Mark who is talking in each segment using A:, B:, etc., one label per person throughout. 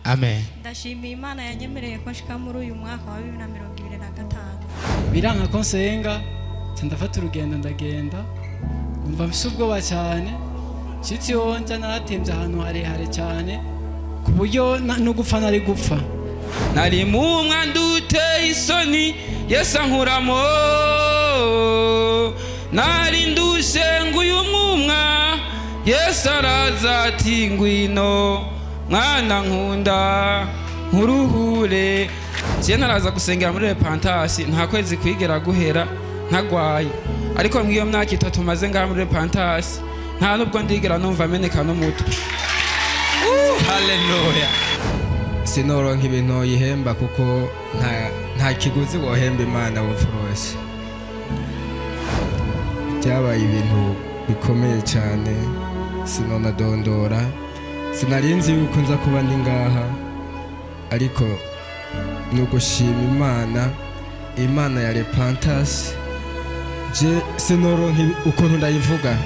A: Amen.
B: Ndashimiye Imana yanyemereye ko nshika muri uyu mwaka wa 2025.
C: Biranka ko nsenga ndafata urugendo ndagenda numva mfise ubwoba cyane shitsi yonja naratembye ahantu harehare cyane ku buryo no gupfa nari gupfa
D: nari mu mwandute isoni Yesu ankuramo nari ndushe nguyu mwumwa Yesu araza ati ngwino mwana nkunda nkuruhure je naraza gusengera muri repentance nta kwezi kwigera guhera ntagwaye ariko mwiyo myaka 3 maze ngaha muri repentance nta nubwo ndigera numva ameneka n'umutwe.
A: Hallelujah.
E: Sinoronka ibintu yihemba kuko nta kiguzi wohemba Imana w'umfurose. Byabaye ibintu bikomeye cyane sinona dondora sinarinzi yuko nza kuba ndi ngaha ariko nugushima Imana ya repentance je sinoronka ukuntu ndayivuga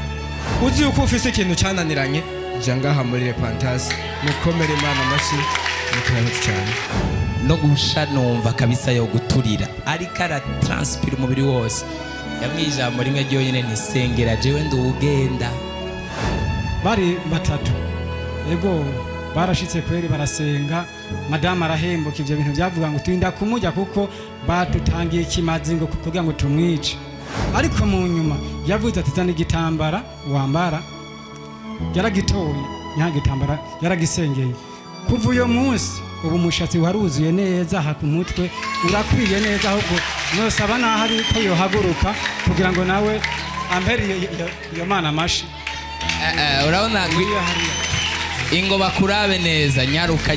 E: uzi yuko ufise ikintu cyananiranye je ngaha muri repentance mukomere Imana amashi mukarazi cyane
A: no gusha numva kabisa yo guturira ariko ara transpire umubiri wose yamwijambo rimwe ryo nyene nisengera jewe ndugenda
C: bari batatu ego barashitse kweri barasenga madame arahembuka ivyo bintu byavuga ngo turinda kumujya kuko batutangiye ikimazi ngo kugira ngo tumwice ariko mu nyuma yavuze ati zana igitambara wambara yaragitoye nyagitambara yaragisengeye kuva uyo munsi ubu mushatsi waruzuye neza haku mutwe urakwiye neza ahubwo nosaba naho ari ko yohaguruka kugira ngo nawe ambere iyo Mana amashi
A: urabona ingo bakurabe neza nyaruka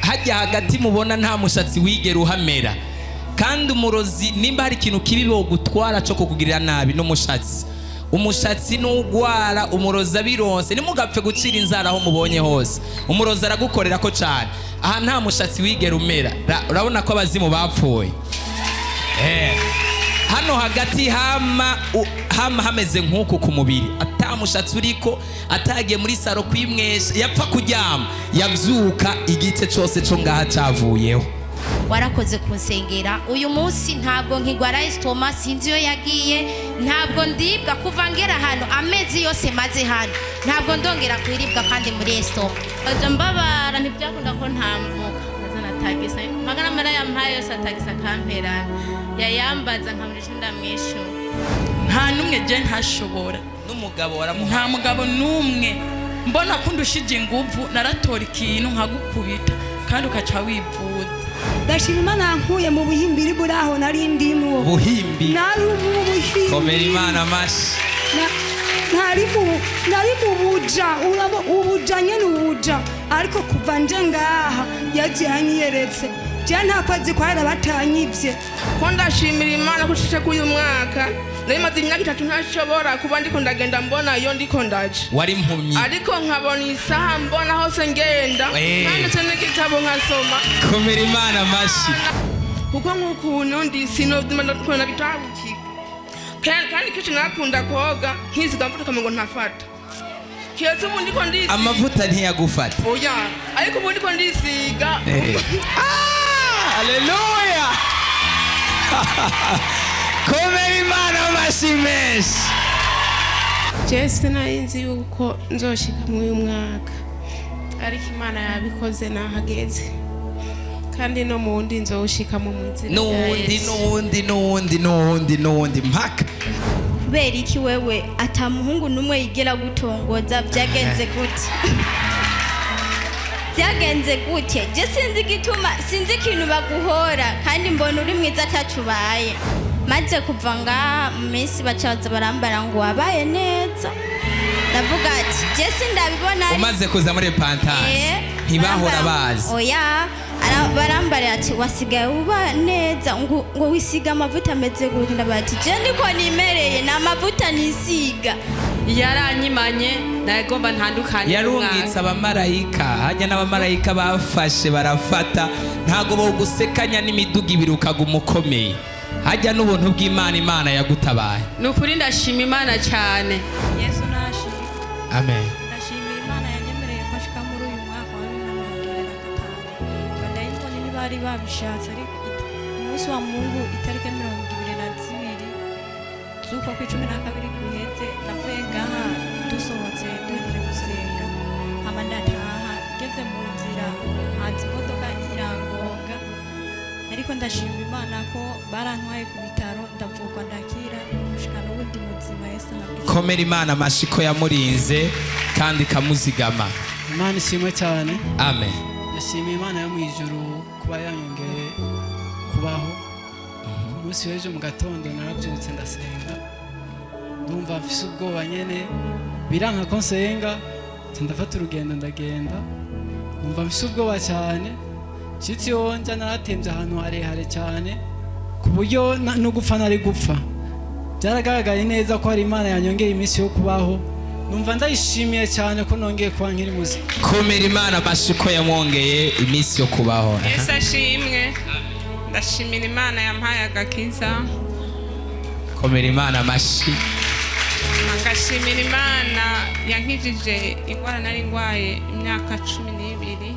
A: hajya hagati mubona nta mushatsi wigera uhamera kandi umurozi nimba hari ikintu kibi bo gutwara cyo kukugirira nabi umushatsi n'ugwara umurozi abironse nimugapfe gucira inzara aho mubonye hose umurozi aragukorera ko cyane aha nta mushatsi wigera umera urabona ko abazimu bapfuye hano hagati hama hameze nk'uku ku mubiri atamushatsi uriko atagiye muri saro kwimwesha yapfa kuryama yavyuka igice cyose cyo ngaha cavuyeho.
F: Warakoze kunsengera uyu munsi ntabwo nkigwara estoma sinzi yo yagiye ntabwo ndibwa kuva ngera hano amezi yose maze hano ntabwo ndongera kwiribwa kandi muri estoma
G: aje mbabara ntibyakunda ko ntambuka azana tagisa magana mara yampaye yose atagisa kampera yayambaza nkamurisha ndamwisho
B: Nta numwe je ntashobora
A: n'umugabo waramuha
B: nta mugabo numwe mbona kundushije inguvu naratora ikintu nkagukubita kandi ukaca wivuza.
H: Ndashima Imana nkuye mu buhimbiri buraho nari ndimo
A: buhimbi
H: nari mu buhimbi
A: komera Imana amashi
H: nari mu buja ubujanye n'ubuja ariko kuva nje ngaha yajyanyeretse je nta kwazi kwara batanyivye
I: ko ndashimira Imana kushije kuyu mwaka nari maze imyaka 3 ntashobora kuba ndiko ndagenda mbona iyo ndiko ndaje
A: wari impumyi
I: ariko nkabona isaha mbona hose ngenda kandi cyane n'igitabo nkasoma
A: komera Imana amashi
I: kuko nk'ukuntu ndi sinodima ndakora bitabuki kandi kici nakunda koga nkiziga mvuta kamengo ntafata kiyoze ubu ndiko ndisi
A: amavuta ntiyagufata
I: oya ariko ubu ndiko ndisiga
A: haleluya komera Imana amashi menshi.
G: Jesse narinzi yuko nzoshika mu uyu mwaka ariko Imana yabikoze nahageze kandi no mu wundi nzoshika mu mwizina
A: n'uwundi mpaka
F: kubera iki wewe atamuhungu numwe yigera gutongoza byagenze gute je sinzi ikintu baguhora kandi mbona uri mwiza atacubaye maze kuva ngaha mu minsi bacaza barambara ngo wabaye neza ndavuga ati je sindabibona
A: umaze kuza muri repentance ntibahora bazi
F: oya barambara ati wasigaye uba neza ngo wisiga amavuta ameze gute ndabati je ndiko nimereye na amavuta nisiga
B: yaranyimanye nagomba ntandukanye
A: yarungitse abamarayika hajya n'abamarayika bafashe barafata ntago bo gusekanya n'imiduga ibirukaga umukomeye hajya n'ubuntu bw'Imana Imana yagutabaye
B: nukuri ndashima Imana cyane Yesu nashimye
A: amen
B: ndashima Imana yanyemereye ko shika muri uyu mwaka wa 2025
J: bari babishatse ariko umunsi wa Mungu itariki 22 z'ukwa kwa 12 guheze navuye ngaha dusohotse duhejeje gusenga hama ndataha ngeze mu nzira haza imodoka irangonga ariko ndashima Imana ko barantwaye ku bitaro ndavugwa ndakira gushika n'ubundi muzima Yesu nabwiye.
A: Komera Imana amashiko yamurinze kandi kamuzigama.
C: Imana ishimwe cyane.
A: Amen.
C: Ndashimiye Imana yo mu ijuru kuba yanyongeye kubaho. Umunsi w'ejo mu gatondo narabyutse ndasenga. Ndumva mfise ubwoba nyene biranka ko nsenga ndafata urugendo ndagenda. Ndumva mfise ubwoba cyane. Shitsi yonja naratemvye ahantu harehare cyane ku buryo no gupfa nari gupfa. Byaragaragaye neza ko hari Imana yanyongeye iminsi yo kubaho. Numva ndayishimiye cyane ko nongeye kuba nkiri muzima.
A: Komera Imana amashiko yamwongeye iminsi yo kubaho.
G: Yesu ashimwe. Ndashimira Imana yampaye agakiza.
A: Komera Imana amashi.
G: Ngashimira Imana yankijije ingwara nari ngwaye imyaka 12.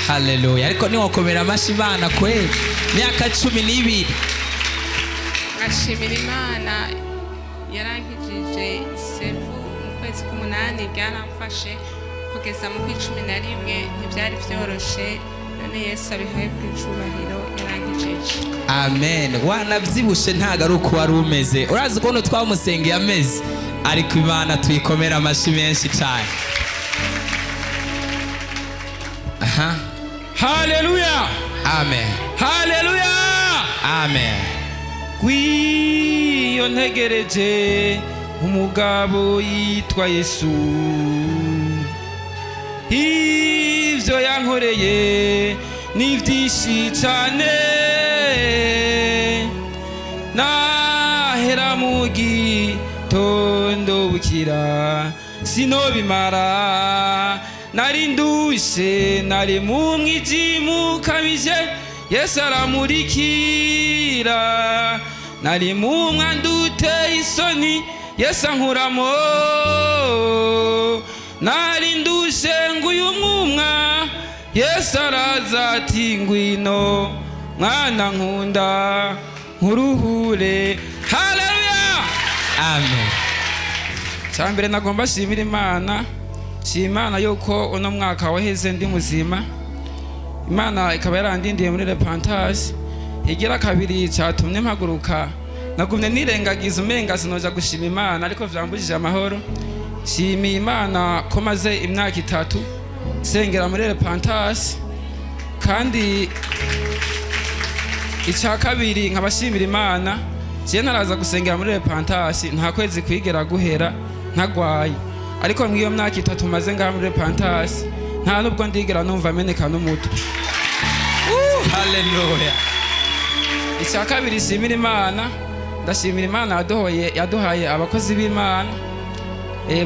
A: Haleluya. Ariko ni wakomera amashi Imana kweli. Myaka 12.
G: Ngashimira Imana yarankijije sevu mu kwezi k'umunani byaramfashe kugeza mu kw'icumi na rimwe ntibyari byoroshe none Yesu abihaye bw'icubahiro yarankijije.
A: Amen. Wanavyibushe ntago ari uko wari umeze. Urazi ko no twamusengeye amezi ariko Imana tuyikomera amashi menshi cyane. Aha.
D: Haleluya.
A: Amen.
D: Haleluya.
A: Amen.
D: Kwiyo ntegereje umugabo yitwa Yesu, ivyo yankoreye ni vyinshi cane, nahera mu gitondo bukira sinobimara, nari ndushe nari mu mwijima ukabije Yesu aramurikira, nari mu mwandu uteye isoni Yesu ankuramo, nari ndushe nguyu mwumwa Yesu araza ati ngwino mwana nkunda nkuruhure. Haleluya.
A: Amen.
D: Cyambere nagomba shimira Imana, shimana yuko uno mwaka waheze ndi muzima. Imana ikaba yarandindiye muri repentance. Igira kabiri cyatumye mpaguruka nagumye nirengagiza umenga sinoja gushima Imana ariko vyambujije amahoro. Shimiye Imana ko maze imyaka 3 sengera muri repentance, kandi icya kabiri nkabashimira Imana je naraza gusengera muri repentance nta kwezi kwigera guhera ntagwaye, ariko mwiyo myaka 3 maze ngaha muri repentance nta nubwo ndigera numva ameneka n'umuto.
A: Haleluya.
D: Icya kabiri shimira Imana, ndashimira Imana yaduhaye abakozi b'Imana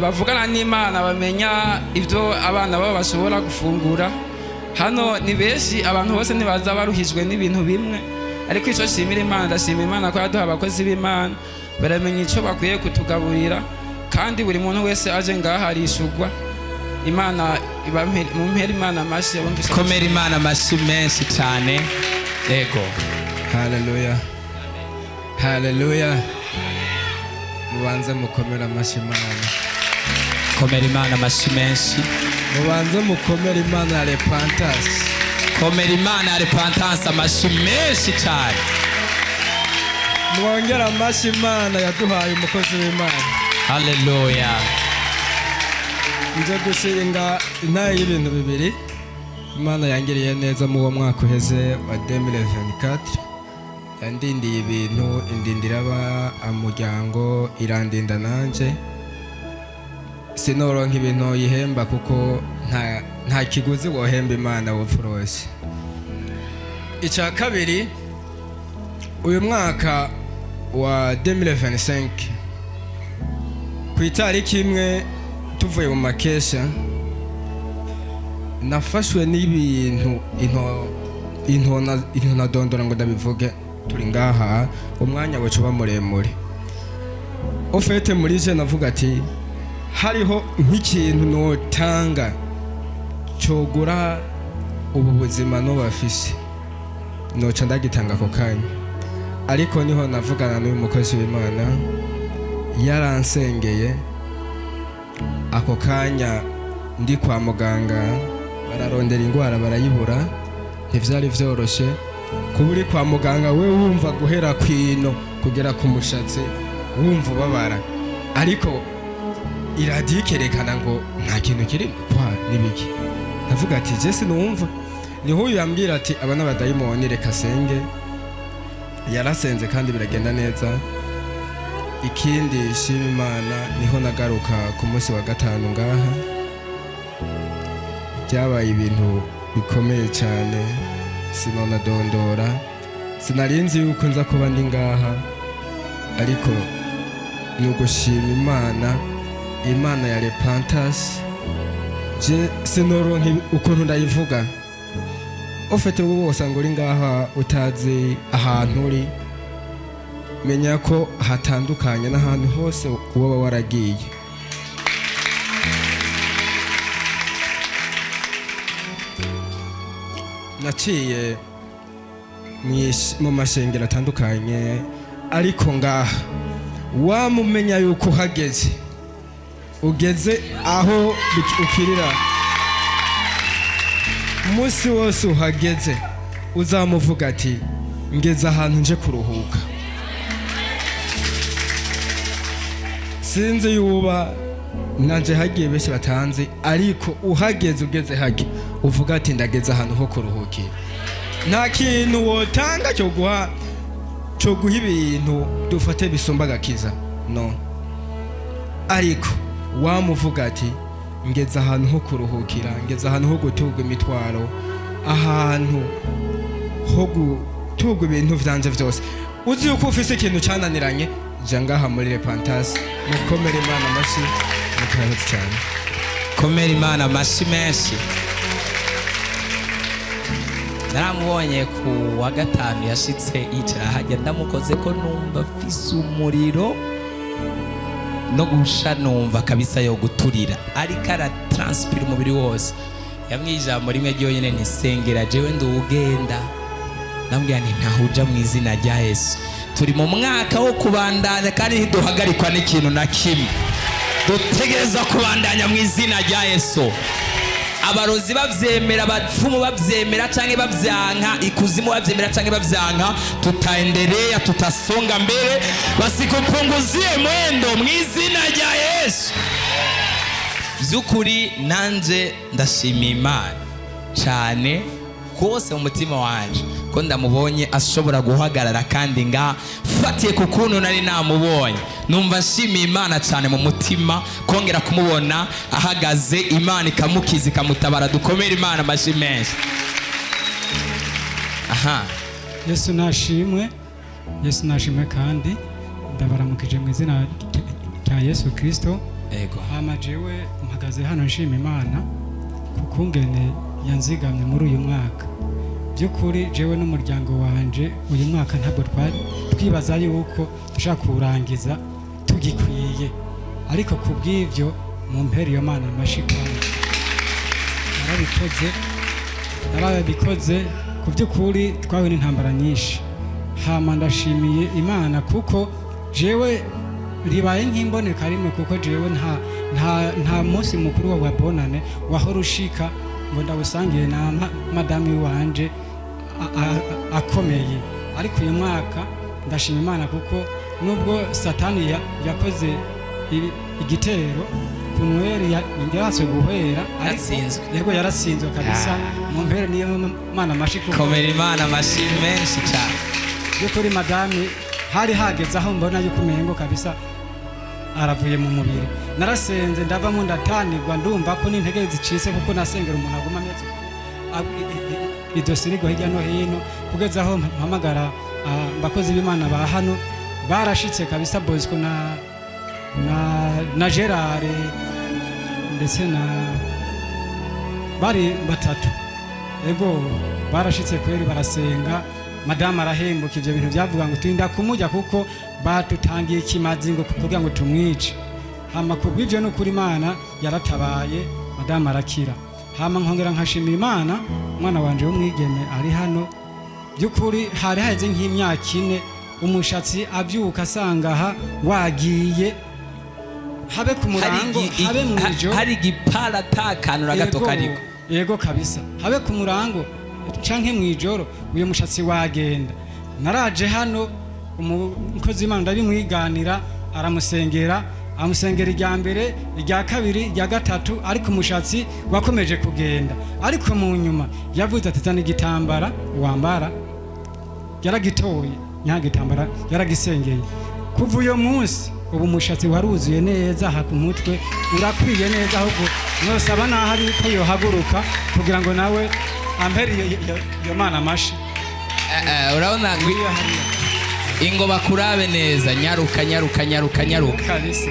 D: bavugana n'Imana bamenya ivyo abana babo bashobora gufungura. Hano ni beshi abantu bose ntibaza baruhijwe n'ibintu bimwe, ariko ico shimira Imana, ndashimira Imana ko yaduha abakozi b'Imana baramenya ico bakwiye kutugaburira, kandi buri muntu wese aje ngaha arishugwa. Imana mumpera Imana amashi.
A: Komera Imana amashi menshi cyane. Yego.
E: Haleluya. Haleluya. Mubanze mukomera amashi Imana.
A: Komera Imana amashi menshi.
E: Mubanze mukomera Imana ya repentance.
A: Komera Imana ya repentance amashi menshi cyane.
E: Mwongera amashi Imana yaduhaye umukozi w'Imana.
A: Haleluya.
E: Nje gushinga intaye y'ibintu bibiri Imana yangiriye neza mu mwaka uheze wa 2024. Yandindiye ibintu, indindira umuryango, irandinda nanje. Sinoronka ibintu yihemba kuko nta kiguzi wohemba Imana wopfurose. Icya kabiri, uyu mwaka wa 2025 ku itariki imwe tuvuye mu makesha nafashwe n'ibintu into nadondora ngo ndabivuge. Turi ngaha umwanya wacu ba muremure ofete muri je navuga ati hariho nk'ikintu notanga cyogura ubu buzima n'ubafise noca ndagitanga ako kanya, ariko niho navugana n'uyu mukozi w'Imana yaransengeye ako kanya ndi kwa muganga, bararondera indwara barayibura, ntivyari vyoroshe kuba uri kwa muganga we wumva guhera kwino kugera ku mushatsi wumva ubabara, ariko iradiyo ikerekana ngo nta kintu kiri kwa nibiki. Ndavuga ati je sinumva, niho uyu yambwira ati aba n'abadayimoni reka senge. Yarasenze kandi biragenda neza. Ikindi shima Imana, niho nagaruka ku munsi wa gatanu ngaha, byabaye ibintu bikomeye cyane sinona dondora, sinarinzi yuko nza kuba ndi ngaha, ariko ni ugushima Imana, Imana ya Repentance. Je sinoronka ukuntu ndayivuga, ufite ubu bose ngo uri ngaha utazi ahantu uri, menya ko hatandukanye n'ahantu hose uba waragiye. Naciye mu mashengero atandukanye, ariko ngaha wamumenya yuko uhageze, ugeze aho ukirira, umunsi wose uhageze uzamuvuga ati ngeze ahantu nje kuruhuka. Sinzi yuba nanje hagiye benshi batanzi, ariko uhageze ugeze hake uvuga ati ndageze ahantu ho kuruhukira. Nta kintu wotanga cyo guha ibintu dufate bisumba agakiza, no, ariko wamuvuga ati ngeze ahantu ho kuruhukira, ngeze ahantu ho gutuga imitwaro, ahantu ho gutuga ibintu vyanje vyose. Uzi yuko ufise ikintu cananiranye, ja ngaha muri Repentance, mukomere Imana amashi, mukaraze cyane.
A: Komera Imana amashi menshi. Naramubonye ku wa gatanu yashitse yicara hajya, ndamukoze ko numva afise umuriro no gusha, numva kabisa yo guturira, ariko aratranspira umubiri wose. Yamwijambo rimwe ryonyene nisengera jewe ndugenda, ndambwira nti ntahuja mu izina rya Yesu. Turi mu mwaka wo kubandanya kandi ntiduhagarikwa n'ikintu na kimwe, dutegereza kubandanya mu izina rya Yesu. Abarozi bavyemera, abapfumu bavyemera canke bavyanka, ikuzimu bavyemera canke bavyanka, tutaendelea, tutasonga mbele, basikupunguzie mwendo mu izina rya Yesu. Vyukuri nanje ndashimira Imana cyane kose mu mutima wanje ko ndamubonye ashobora guhagarara, kandi fatiye ku kuntu nari namubonye numva nshimiye Imana cyane mu mutima kongera kumubona ahagaze, Imana ikamukiza ikamutabara. Dukomere Imana amashi menshi. Aha,
C: Yesu nashimwe, Yesu nashimwe, kandi ndabaramukije mu izina rya Yesu Kristo.
A: Ego.
C: Hama jewe mpagaze hano nshima Imana kukungene yanzigamye muri uyu mwaka. Byukuri jewe n'umuryango wanje uyu mwaka ntabwo twibaza yuko dushaka kurangiza tugikwiye, ariko kubw'ivyo mu mpera iyo Mana amashikana narabikoze. Ku by'ukuri twawe n'intambara nyinshi, hama ndashimiye Imana kuko jewe ribaye nk'imboneka rimwe, kuko jewe nta munsi mukuru wa bonane wahora ushika ngo ndawusangiye na madame wanje akomeye. Ariko uyu mwaka ndashima Imana kuko nubwo Satani yakoze igitero ku Noheli yaratse guhera, yego yaratsinzwe kabisa. Mu mpera niyo Mana amashi kuko
A: komera Imana amashi menshi cyane.
C: Yo kuri madame hari hageze aho mbona yuko umengo kabisa aravuye mu mubiri. Narasenze ndavamo ndatanirwa, ndumva ko n'intege zicitse kuko nasengera umuntu aguma ameze idosirigo hirya no hino, kugeza aho mpamagara abakozi b'Imana ba hano barashitse kabisa, Bosco na Gerard ndetse bari batatu, ego barashitse kweri barasenga. Madame arahembuka, ivyo bintu byavuga ngo turinda kumujya kuko batutangiye ikimazi ngo kuvuga ngo tumwice. Hama kubw'ivyo no kuri Imana yaratabaye, Madame arakira. hama nkongera nkashimira imana umwana wanje w'umwigeme ari hano by'ukuri hari haheze nk'imyaka 4 umushatsi abyuka asanga aha wagiye habe ku murango habe mu ijoro
A: hari igipara takanura gato kariko
C: yego kabisa habe ku murango canke mu ijoro uyo mushatsi wagenda naraje hano umukozi w'Imana ndabimwiganira aramusengera amusengera irya mbere irya kabiri irya gatatu ariko umushatsi wakomeje kugenda ariko mu nyuma yavuze ati zana igitambara wambara yaragitoye nta gitambara yaragisengeye kuva uyo munsi ubu umushatsi waruzuye neza aha ku mutwe urakwiye neza ahubwo nosaba naho ari ko yohaguruka kugira ngo nawe ampere iyo mana amashi
A: urabona ingo bakurabe neza nyaruka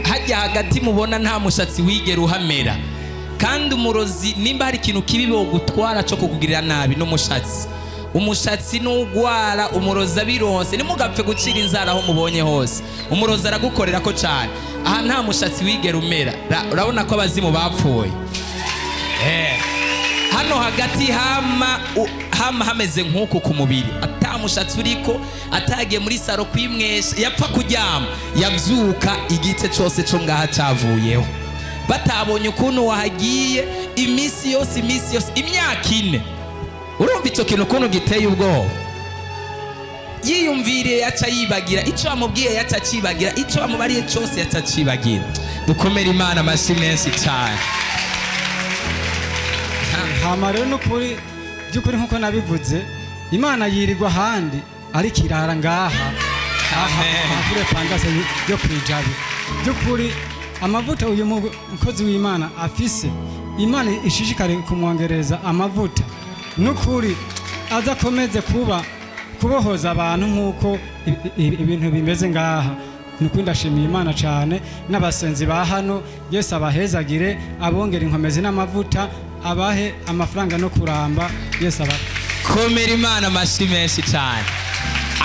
A: hajya hagati mubona nta mushatsi wigera uhamera kandi umurozi nimba hari ikintu kibi bo gutwara cyo kukugirira nabi n'umushatsi umushatsi n'ugwara umurozi abironse nimugapfe gucira inzara aho mubonye hose umurozi aragukorera ko cyane aha nta mushatsi wigera umera urabona ko abazimu bapfuye hano hagati hama hameze nk'uku ku mubiri atamushatsi uriko atagiye muri saro kwimwesha yapfa kuryama yabyuka igice cyose cyo ngaha cyavuyeho batabonye ukuntu wahagiye iminsi yose imyaka 4 urumva icyo kintu ukuntu giteye ubwoba yiyumviriye yaca yibagira icyo amubwiye yaca cibagira icyo amubariye cyose yaca cibagira dukomere Imana amashyi menshi cyane
C: hama rero n'ukuri by'ukuri nk'uko nabivuze Imana yirirwa ahandi ariko irara ngaha kuri Pandase yo kwijabi by'ukuri amavuta uyu mukozi w'Imana afise Imana ishishikare kumwongereza amavuta n'ukuri azakomeze kubohoza abantu nk'uko ibintu bimeze ngaha nuko ndashimiye Imana cyane n'abasenzi ba hano Yesu abahezagire abongera inkomezi n'amavuta abahe amafaranga no kuramba Yesu
A: komera Imana amashyi menshi cyane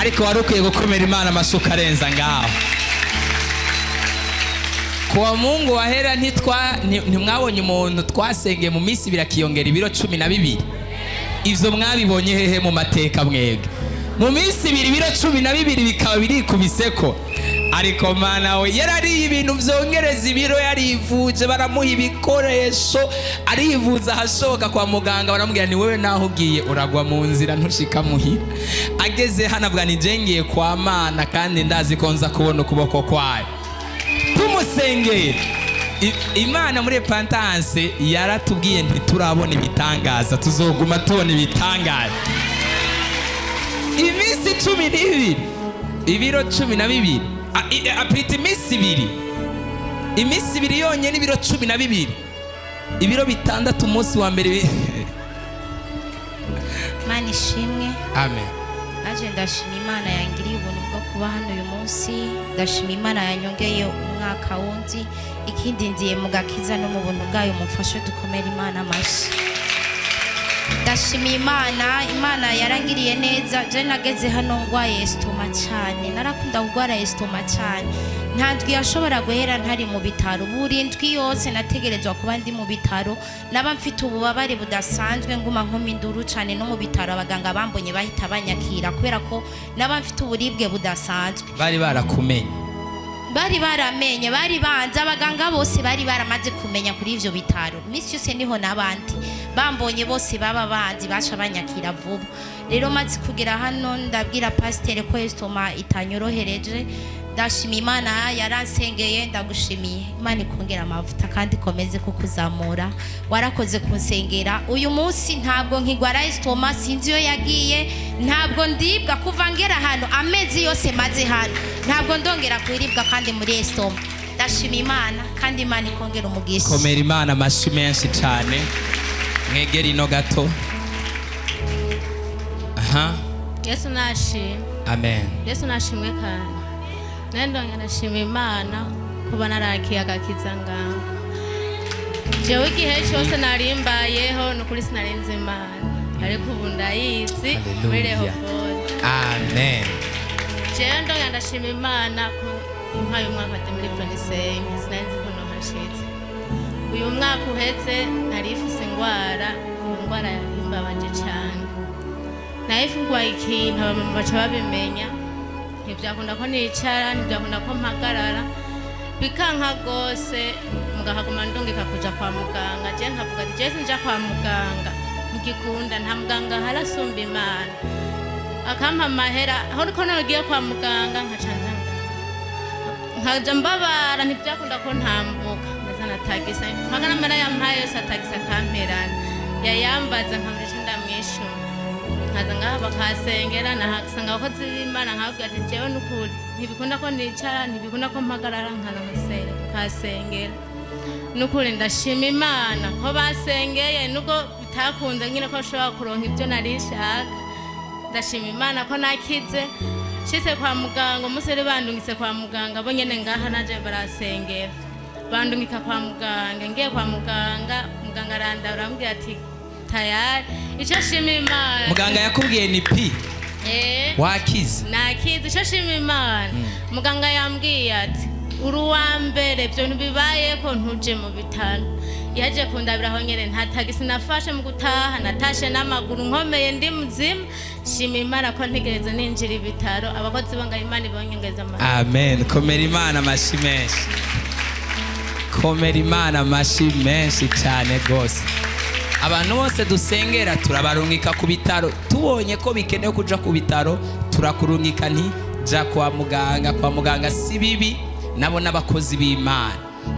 A: ariko warukwiye gukomera Imana amasuka arenza ngaho kuwa Mungu wahera ntimwabonye umuntu twasengeye mu minsi 2 akiyongera ibiro 12 ivyo mwabibonye hehe mu mateka mwege mu minsi 2 ibiro 12 bikaba birikubiseko ariko mana we yarari ibintu vyongereza ibiro yarivuje baramuha ibikoresho arivuza hashoka kwa muganga baramubwira ni wewe naho ugiye uragwa mu nzira ntushika muhira ageze hanavuga ni jengiye kwa Mana kandi ndazi ko nza kubona ukuboko kwayo tumusengeye Imana muri Pantanse yaratubwiye ntiturabona ibitangaza tuzoguma tubona ibitangaza iminsi 12 ibiro 12 apita iminsi 2 yonyene ibiro 12 ibiro 6 umunsi wa mbere
K: Mana ishimwe
A: amen
K: aje ndashima Imana yangiriye ubuntu bwo kuba hano uyu munsi ndashima Imana yanyongeye umwaka wundi ikindi ndiye mu gakiza no mu buntu bwayo mufashe dukomere Imana amashi ndashima Imana yarangiriye neza je nageze hano ngwaye estoma cyane narakunda kugwara estoma cyane ntandwi yashobora guhera ntari mu bitaro burindwi yose nategerezwa kuba ndi mu bitaro naba mfite ububabare budasanzwe nguma nk'iminduru cyane no mu bitaro abaganga bambonye bahita banyakira kubera ko naba mfite uburibwe budasanzwe
A: bari barakumenye
K: bari baramenye bari banze abaganga bose bari baramaze kumenya kuri ivyo bitaro misi yose niho nabandi bambonye bose baba banzi baca banyakira vuba rero maze kugera hano ndabwira pasteur ko estoma itanyorohereje ndashima Imana yaransengeye ndagushimiye Imana ikongera amavuta kandi komeze kukuzamura warakoze kunsengera uyu munsi ntabwo nkigwara estoma sinzi yo yagiye ntabwo ndibwa kuva ngera hano amezi yose maze hano ntabwo ndongera kwiribwa kandi muri estoma ndashima Imana kandi Imana ikongera umugisha
A: komera Imana amashyi menshi cyane mwegera ino gato aha
L: Yesu nashimwe
A: amen
L: Yesu nashimwe kandi nendonge nashima Imana kuba narakiye agakiza ngaho jewe igihe cyose narimbayeho nukuri sinarenze Imana ariko ubu ndayizi muri Rehoboth
A: amen
L: jewe ndonge ndashima Imana ko impaye umwaka wa 2025 sinzi ko no hashitse uyu mwaka uhetse narifuse ndwara indwara yahimbabaje cyane nayo ifungwaye ikintu abamama baca babimenya ntibyakunda ko nicara ntibyakunda ko mpagarara bikanka rwose mugahaguma ndungika kuja kwa muganga je nkavuga ati je sinja kwa muganga mugikunda nta muganga harasumba Imana akampa amahera aho uriko nagiye kwa muganga nkaja mbabara ntibyakunda ko ntambuka ndetse natagisa magana mara yampaye yose atagisa kamperana yayambaza nkamurije ndamwishura nkaza ngaha bakasengera nahasanga abakozi b'Imana nkabwira ati jewe n'ukuri ntibikunda ko nicara ntibikunda ko mpagarara nkasengera n'ukuri ndashima Imana ko basengeye nubwo bitakunze nyine ko nshobora kuronka ibyo narishaka ndashima Imana ko nakize shise kwa muganga umusore bandungitse kwa muganga bo nyene ngaha naje barasengera bandungika kwa muganga ngiye kwa muganga muganga aranda arambwira ati tayari ico shima Imana
A: muganga yakubwiye ni pi wakize
L: nakize ico shima Imana muganga yambwiye ati uruwa mbere byo ntibibaye ko ntuje mu bitaro yaje kundabira aho nyene nta tagisi nafashe mu gutaha natashe n'amaguru nkomeye ndi muzima shima Imana ko ntegereza ninjira ibitaro abakozi banga Imana ibonyengeza amahoro
A: amen komera Imana amashi menshi komera Imana amashi menshi cyane gose abantu bose dusengera turabarungika ku bitaro tubonye ko bikenewe kuja ku bitaro turakurungika nti ja kwa muganga si bibi nabo n'abakozi b'Imana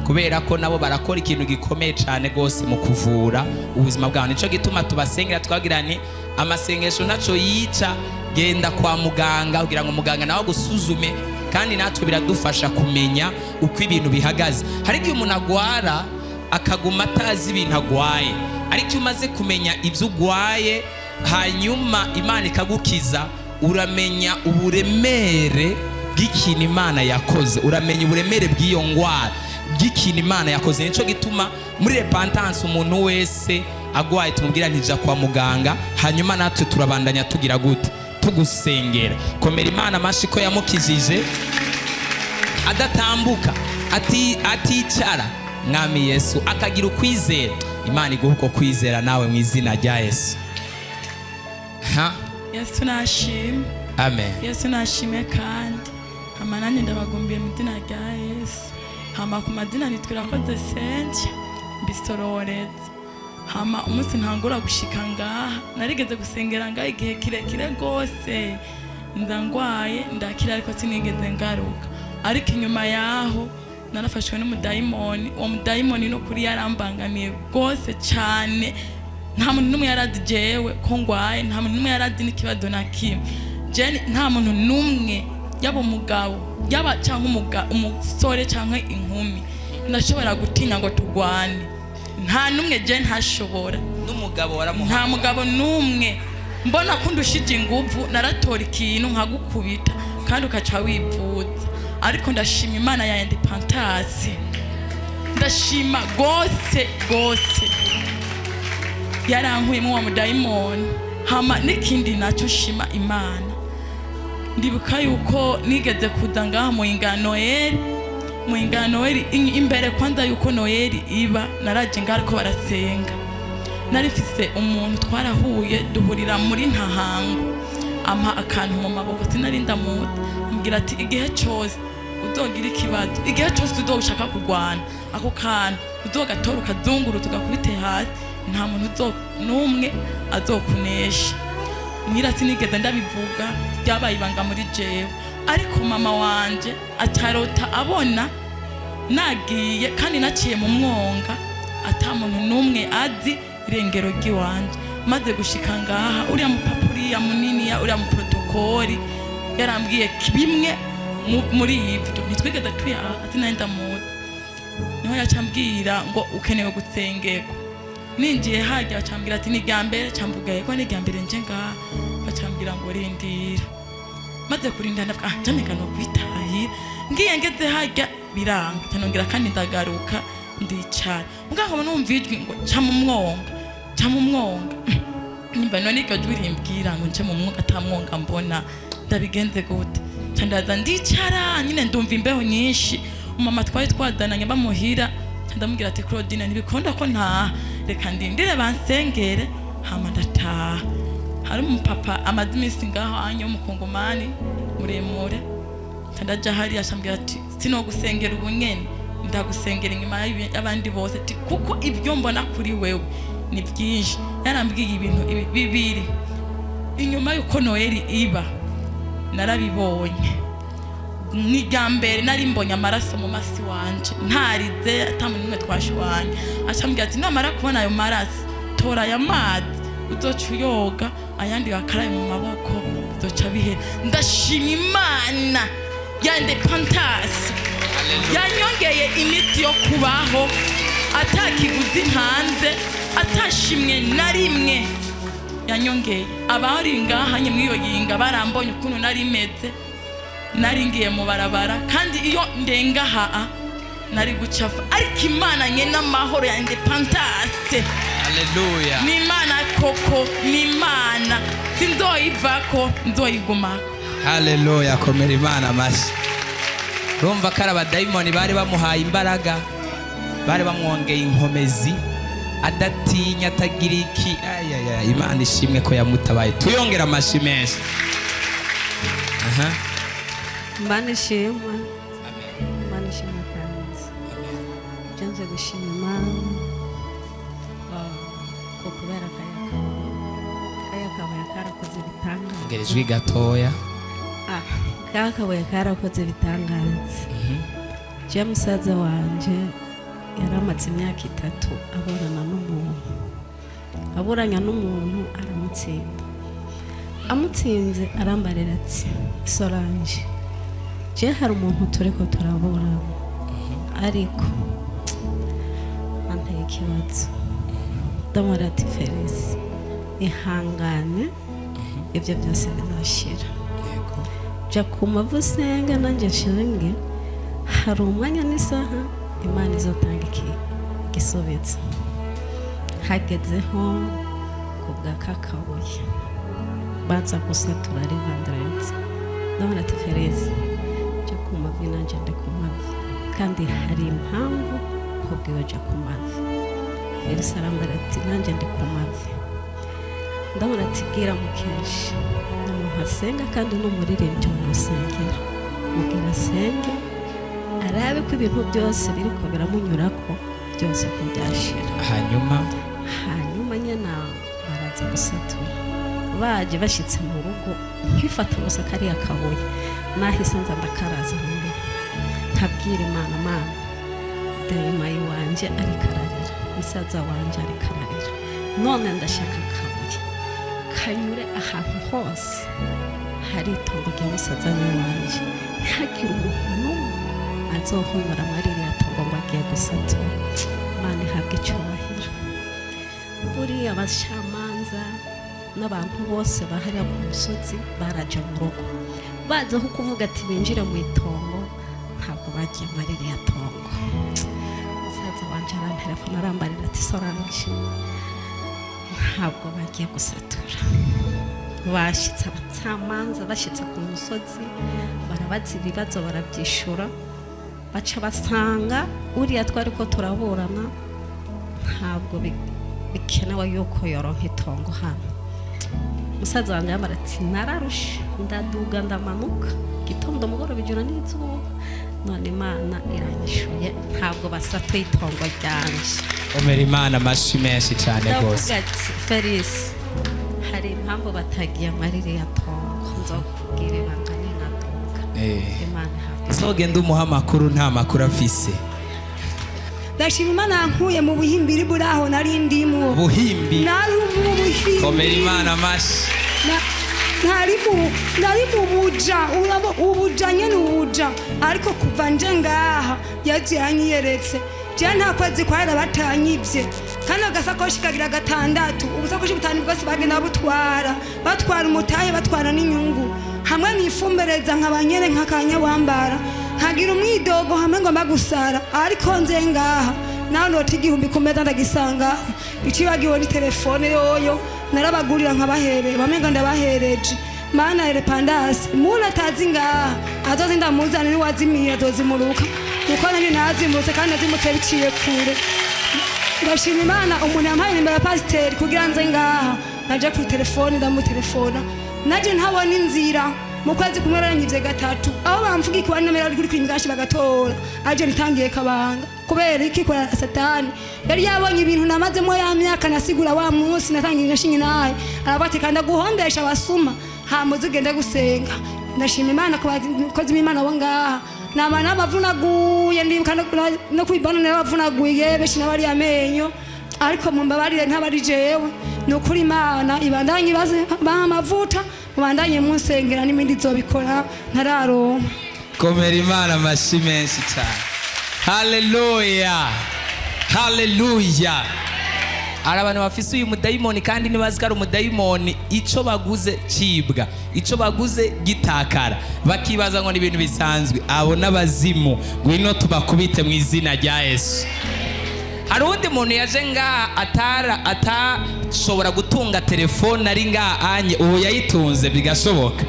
A: kubera ko nabo barakora ikintu gikomeye cyane gose mu kuvura ubuzima bwawe nico gituma tubasengera twagira ni amasengesho naco yica genda kwa muganga kugira ngo muganga nawe gusuzume kandi natwe biradufasha kumenya uko ibintu bihagaze hari igihe umuntu agwara akaguma atazi ibintu agwaye ariko umaze kumenya ibyo ugwaye hanyuma Imana ikagukiza uramenya uburemere bw'ikintu Imana yakoze uramenya uburemere bw'iyo ngwara bw'ikintu Imana yakoze nico gituma muri repentance umuntu wese agwaye tumubwira ntija kwa muganga hanyuma natwe turabandanya tugira gute tugusengera komera Imana amashi ko yamukijije adatambuka aticara mwami Yesu akagira ukwizera Imana iguha uko kwizera nawe mu izina rya Yesu
B: Yesu nashimwe
A: amen
B: Yesu nashimwe kandi hama nanjye ndabagumbiye mu izina rya Yesu hama ku madina nitwirakoze senje mbisororeze hama umunsi ntangura gushika ngaha narigeze gusengera ngaha igihe kirekire gose ndangwaye ndakira ariko sinigeze ngaruka ariko inyuma yaho narafashwe n'umudayimoni uwo mudayimoni no kuri yarambangamiye gose cyane nta muntu n'umwe yarazi jewe ko ngwaye nta muntu n'umwe yarazi n'ikibazo na kimwe je nta muntu n'umwe yaba umugabo yaba cyangwa umusore cyangwa inkumi ndashobora gutinya ngo tugwane nta n'umwe je ntashobora
A: n'umugabo waramuha
B: nta mugabo n'umwe mbona ko ndushije inguvu naratora ikintu nkagukubita kandi ukaca wivuza ariko ndashima Imana ya independence ndashima gose yarankuyemo wa mudayimoni hama n'ikindi nacyo shima Imana ndibuka yuko nigeze kuza ngaha mu ingano imbere kwanza yuko Noel iba naraje ngaho ariko barasenga narifise umuntu twarahuye duhurira muri ntahango ampa akantu mu maboko sinari ndamuta ambwira ati igihe cyose uzogira ikibazo igihe cyose uzoshaka kurwana ako kantu uzogatora ukazunguru tugakubite hasi nta muntu n'umwe azokunesha mwira sinigeze ndabivuga byabaye ibanga muri jewe ariko mama wanje atarota abona nagiye kandi naciye mu mwonga ata muntu n'umwe azi irengero ry'iwanje maze gushika ngaha uriya mupapuriya munini ya uriya muprotokoli yarambwiye bimwe muri ibyo ntitwigeze tuyaha ati nenda muzi niho yacambwira ngo ukenewe gusengerwa ninjiye hajya bacambwira ati n'iryambere camvuga yego n'iryambere nje ngaha bacambwira ngo rindira maze kurinda ndabwa njameka no kwitahira ngiye ngeze hajya biranga tanongera kandi ndagaruka ndicara muganga numva ijwi ngo ca mu mwonga nimba none iryo jwi rimbwira ngo nce mu mwonga atamwonga mbona ndabigenze gute candaza ndicara nyine ndumva imbeho nyinshi umama twari twadananye bamuhira ndamubwira ati Claudine ntibikunda ko nta reka ndindire bansengere hama ndataha. Hari umupapa amaze iminsi ngaho anye w'umukongomani muremure, ndaja hariya ashambwira ati sinogusengera ubu nyene, ndagusengera inyuma y'abandi bose ati kuko ibyo mbona kuri wewe ni byinshi. Yarambwiye ibintu bibiri inyuma y'uko Noheli iba narabibonye. Ni ryambere nari mbonye amaraso mu masi wanje ntarize atamuntu n'umwe twashwanye. Ashambwira ati namara kubona ayo maraso tora aya mazi uzoca uyoga ayandi bakaraye mu maboko uzoca bihera. Ndashima Imana ya Independence yanyongeye imiti yo kubaho atakiguzi ntanze atashimwe na rimwe yanyongeye. Abari ngaha nye mwiyo yinga barambonye ukuntu nari meze, nari ngiye mu barabara kandi iyo ndenga haa nari gucafa, ariko Imana nye n'amahoro ya Independence.
A: Haleluya.
B: Ni Imana koko, ni Imana sinzoyivako nzoyigumako.
A: Haleluya, komera Imana amashyi. Urumva ko abadayimoni bari bamuhaye imbaraga, bari bamwongeye inkomezi, adatinya atagira iki. Ayaya, Imana ishimwe ko yamutabaye. Tuyongera amashyi menshi.
M: Imana ishimwe. Imana ishimwe kandi nje gushima Imana ko kubera kaya kabuye karakoze bitangaza.
A: Ngerejwe gatoya.
M: Kaya kabuye karakoze bitangaza. Je musaza wanje yaramaze imyaka 3 aburana n'umuntu. Aburanya n'umuntu aramutsinda. Amutsinze arambarira ati Solange, je hari umuntu turiko turabura ariko anteye ikibazo. Ndamubwira ati Felisi ihangane ibyo byose bizashira. Ja ku mavu usenga nanjye nshinge, hari umwanya n'isaha Imana izotanga igisubizo. Hagezeho kubwa kakabuye baza gusatura ari vandrezi. Ndabona ati Felisi ja ku mavi nanjye ndi ku mavi kandi hari impamvu kubwiwe ja ku mavi. Felisi arambara ati nanjye ndi ku mavi. Ndabona ati bwira mukeshi n'umuntu asenga kandi n'umuririmbyi musengera, mubwira asenge arabe ko ibintu byose biriko biramunyurako byose ko byashira. Hanyuma nyina baraza gusatura. Baje bashitse mu rugo nkifata gusa kariya kabuye nahise nza ndakaraza mbere ntabwira Imana dayima wanje ari kararira, musaza wanje ari kararira, none ndashaka kabuye kanyure ahantu hose hari itongo rya musaza wanje, ntihagire umuntu azohonyora muri iriya tongo ngo agiye gusatura. Imana ihabwe icyubahiro. Buriya abashamanza n'abantu bose bahariya ku musozi baraje mu rugo baza aho kuvuga ati binjire mu itongo, ntabwo bagiye muri iriya tongo. Musaza wanje arantelefona arambarira ati Solange ntabwo bagiye gusatura. Bashitse abacamanza bashitse ku musozi barabaza ibibazo barabyishura, baca basanga uriya twari ko turaburana ntabwo bikenewe yuko yoronka itongo hano. Musaza wanjye yambara ati nararushe ndaduga ndamanuka gitondo mugoroba ijoro n'izuba, none Imana iranyishuye ntabwo basatuye itongo ryanje.
A: Komera Imana amashyi menshi cyane rwose.
M: Ndavuga ati Felisi hari impamvu batagiye muri iriya tongo, nzokubwira ibanga ninaduka. Imana ihabwe.
A: Zogenda umuha amakuru nta makuru afise.
H: Ndashima Imana yankuye mu buhimbiri buraho nari ndimo.
A: Buhimbi.
H: Nari mu buhimbi.
A: Komera Imana amashyi.
H: Nari mu buja, ubuja nyene ubuja, ariko kuva nje ngaha yaje yanyiyeretse. Je nta kwezi kwara batanyivye kandi agasakoshi kagira 6, ubusakoshi 5 bwose bagenda batwara umutahe batwara n'inyungu hamwe nifumbereza nk'abanyene nk'akanya wambara nkagira umwidogo hamwe ngo mbagusara, ariko nze ngaha nawe noti 1000 kumeza ndagisanga ikibagiwe ni telefone yoyo narabagurira nkabahereye bamenga ndabahereje. Mana Independence umuntu atazi ngaha azoze ndamuzana ni wazimiye azozimuruka kuko nari nazimutse kandi nazimutse biciye kure. ndashima imana umuntu yampaye nimero ya pasiteri kugira nze ngaha naje kuri telefone ndamutelefona naje ntabona inzira mu kwezi kumwe baranyivye gatatu aho bamvuga ikiwa nomero ari kuri kwingashi bagatora aje nitangiye kabanga kubera iki kwa satani yari yabonye ibintu namazemo ya myaka nasigura wa munsi natangiye ngashinye naye arabati kanda guhondesha abasuma hamuze genda gusenga ndashima imana ko bakoze imana bo ngaha nama n'abavunaguye ndibuka no kwibana n'abavunaguye beshi n'abari amenyo ariko mumbabarire ntabari jewe nukuri imana ibandanye baze bamavuta mubandanye munsengera n'imindi zobikora ntararonka
A: komera imana amashi menshi cyane. Haleluya, haleluya. Hari abantu bafise uyu mudayimoni kandi ntibazi ko ari umudayimoni, icyo baguze cibwa, icyo baguze gitakara, bakibaza ngo ni ibintu bisanzwe. Abo n'abazimu ngwino tubakubite mu izina rya Yesu. Hari undi muntu yaje ngaha atashobora gutunga telefone ari ngaha anye, ubu yayitunze bigashoboka.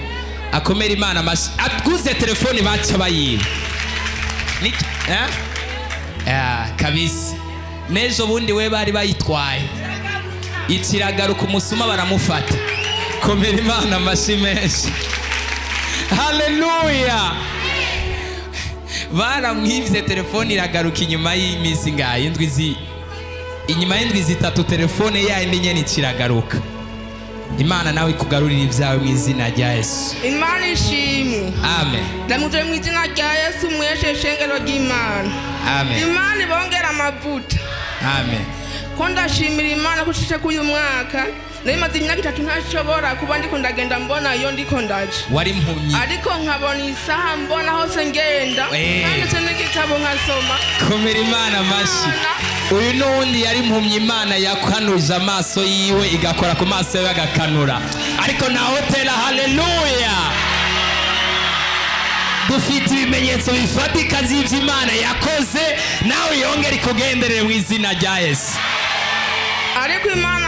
A: Akomera imana amashi. Aguze telefone baca bayiba kabisa. Nejo bundi we bari bayitwaye ikiragaruka umusuma baramufata. Komera imana amashi menshi. Haleluya. Baramwivye telefone iragaruka inyuma y'imisi ngaye inyuma y'indwi zitatu telefone yayindi nyene ikiragaruka. Imana nawe ikugarurira ibyawe mu izina rya Yesu.
I: Imana ishimwe.
A: Amen.
I: Ndamuje mu izina rya Yesu mweshe shengero ry'Imana.
A: Amen.
I: Imana ibongera amavuta.
A: Amen.
I: Ko ndashimira Imana ko cishe kuri uyu mwaka. Narimaze imyaka 3 ntashobora kuba ndiko ndagenda mbona iyo ndiko ndaje.
A: Wari impumyi.
I: Ariko nkabona isaha mbona hose ngenda. Kandi se n'igitabo nkasoma.
A: Komera imana amashi. Uyu n'undi yari impumyi, Imana yakanuje amaso yiwe igakora ku maso yiwe agakanura. Ariko na hotela. Haleluya. Dufite ibimenyetso bifatika z'ivyo Imana yakoze, nawe yongera ikugenderere mu izina rya Yesu.
I: Ariko Imana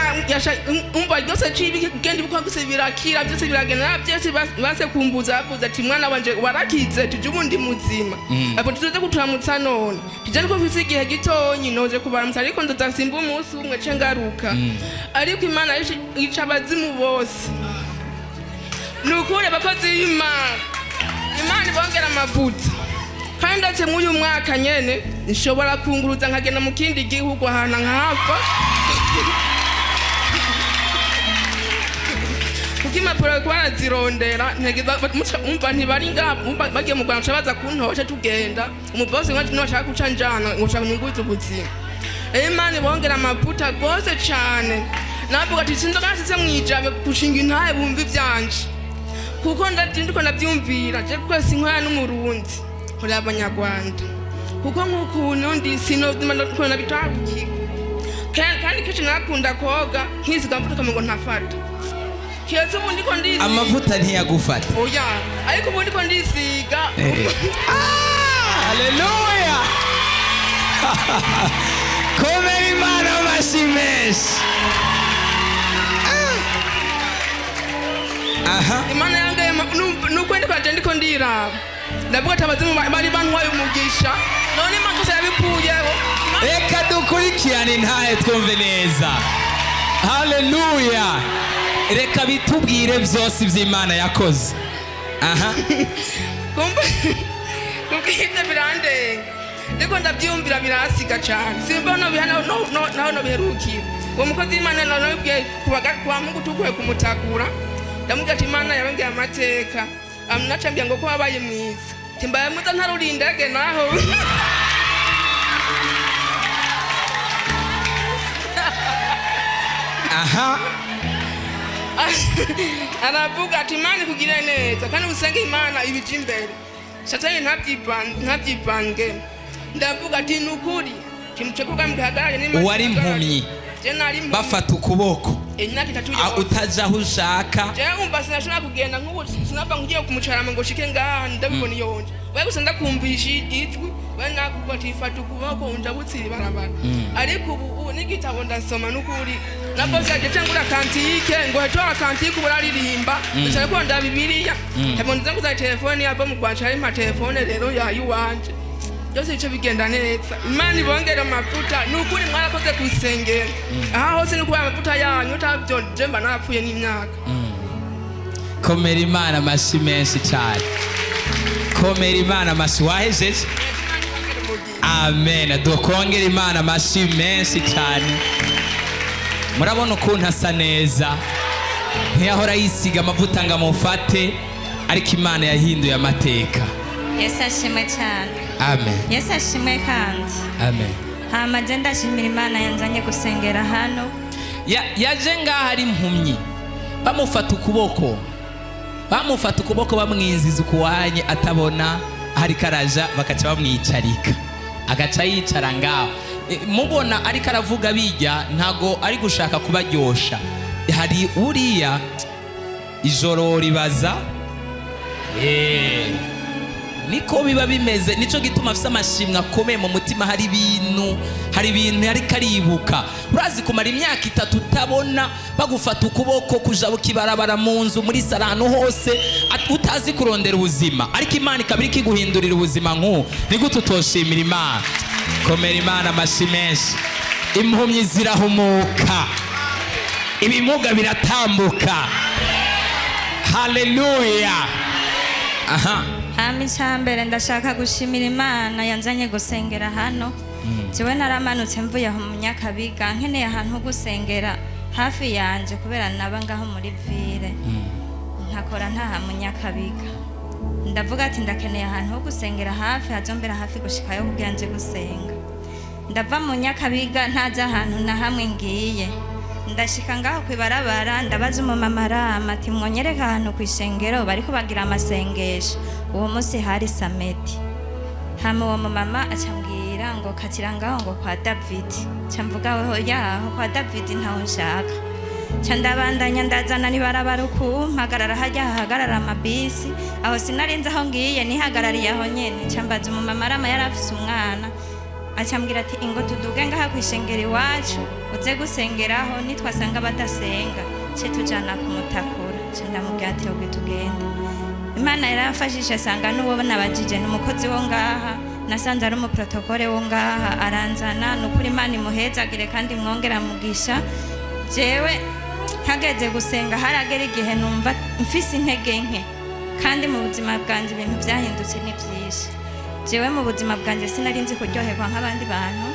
I: umva byose cibi gende biko guse birakira byose biragenda byose base kumbuza avuze ati mwana wanje warakize tuje ubundi muzima. Abo tuze kuturamutsa none tije ariko mfise igihe gitonyi noje kubaramutsa ariko ndozasimba umunsi umwe cengaruka. Ariko Imana yica abazimu bose nukure bakozi Imana ibongera amavuta. Kandi ndetse mu uyu mwaka nyene nshobora kunguruza nkagenda mu kindi gihugu ahantu nkahava kukima pora kwa zirondera ntegeza umva ntibari ngaha bagiye mu Rwanda baza kuntosha tugenda umubosi wacu no ashaka kucanjana ngushaka nyunguza ubuzima. Imana ibongera amavuta gose cyane navuga ati sindoka nasize mwijame kushinga intaye bumva ibyanje kuko ndiko nabyumvira je kuko sinkwaya n'umurundi hori abanyarwanda kuko nk'ukuntu ndi sinodimana bitabuki kandi kici nakunda koga nkiziga mvuta kamengo ntafata kiyoze ubundi ko ndizi
A: amavuta ntiyagufata.
I: Oya ariko ubundi ko ndisiga.
A: Haleluya. Komera imana amashi menshi.
I: Imana yange nuko ndi kwaje ndiko ndira ndavuga ati abazimu bari bantwaye umugisha none Imana yabipuyeho.
A: Reka dukurikirane ntahe twumve neza. Haleluya. Reka bitubwire byose iby'Imana yakoze.
I: Kubwite birandenga ndiko ndabyumvira birasiga cyane simbona bihana no biherukira uwo mukozi w'Imana nabibwiye kuwa Mungu tukuye kumutakura ndamubwira ati Imana yabengeye amateka amnacambye ngo ko wabaye mwiza timbaye muza ntarurindege naho. Aravuga ati Imana ikugire neza kandi usenge Imana ibije imbere satani ntabyipange. Ndavuga ati nukuri kimucekuka mbihagarare n'Imana.
A: Wari impumyi bafata ukuboko utaja aho ushaka.
I: Je umva sinashobora kugenda nk'ubu sinaba ngiye kumucarama ngo shike ngaha ndabibona yonje wewe gusa ndakumvisha ijwi wewe nakuvuga ati fata ukuboko undabutsira barabara. Ariko ubu n'igitabo ndasoma n'ukuri nabwo byaje cyangura kantike ngo hetora kantike buraririmba cyane ko nda Bibiliya ntabwo nza kuza telefone yabo mu Rwanda ari ma telefone rero yayi wanje byose bice bigenda neza. Imana ibongera amavuta, ni ukuri mwarakoze kwisengera. Aha hose ni kuba amavuta yanyu utabyo jemba napfuye n'imyaka.
A: Komera Imana amashyi menshi cyane. Komera Imana amashyi wahejeje. Amen. Dukongera Imana amashyi menshi cyane. Murabona ukuntu asa neza, ntiyahora yisiga amavuta ngo amufate, ariko Imana yahinduye amateka.
N: Yesu ashimwe cyane.
A: Amen.
N: Yesu ashimwe kandi.
A: Amen.
N: Hama je ndashimira Imana yanzanye gusengera hano.
A: Yaje ngaho ari impumyi, bamufata ukuboko bamwinziza ukuwanye atabona, ariko araja bakaca bamwicarika, agaca yicara ngaho. Mubona ariko aravuga bijya, ntago ari gushaka kubaryosha. Hari uriya ijoro ribaza, niko biba bimeze. Nico gituma afise amashimwe akomeye mu mutima. Hari ibintu ariko aribuka. Urazi kumara imyaka 3 utabona, bagufata ukuboko kuja bukibarabara mu nzu muri salano hose, utazi kurondera ubuzima, ariko Imana ikabiri kiguhindurira ubuzima nk'ubu. Ni gute utoshimira Imana? Komera Imana amashyi menshi. Impumyi zirahumuka, ibimuga biratambuka. Haleluya. Aha.
N: Icambere ndashaka gushimira Imana yanzanye gusengera hano. Jewe naramanutse mvuye aho mu Nyakabiga, nkeneye ahantu ho gusengera hafi yanje kubera naba ngaho muri ville. Ntakora ntaha mu Nyakabiga. Ndavuga ati ndakeneye ahantu ho gusengera hafi, hazombera hafi gushikayo kugira nje gusenga. Ndava mu Nyakabiga ntaza ahantu na hamwe ngiye. Ndashika ngaho kwibarabara, ndabaza umumama arama ati mwonyereka ahantu kwishengero bariko bagira amasengesho. Uwo munsi hari samedi. Hama uwo mumama acambwira ngo katira ngaho ngo kwa David. Camvuga weho yaho kwa David ntaho nshaka. Ndabandanya ndazana nibarabara uku mpagarara hajya hagarara amabisi. Aho sinarinze aho ngiye nihagarariye aho nyene. Cambaza umumama arama yarafise umwana. Acambwira ati ingo tuduge ngaha kwishengera iwacu uze gusengeraho, nitwasanga badasenga ce tujana kumutakura. Ndamubwira ati ubwo tugenda. Imana yarafashije, asanga n'uwo nabajije n'umukozi wo ngaha, nasanze ari umuprotokole wo ngaha, aranzana. Nukuri Imana imuhezagire kandi mwongera mugisha. Jewe hageze gusenga haragera igihe numva mfise intege nke, kandi mu buzima bwanje ibintu byahindutse ni byinshi. Jewe mu buzima bwanje sinarinzi kuryoherwa nk'abandi bantu,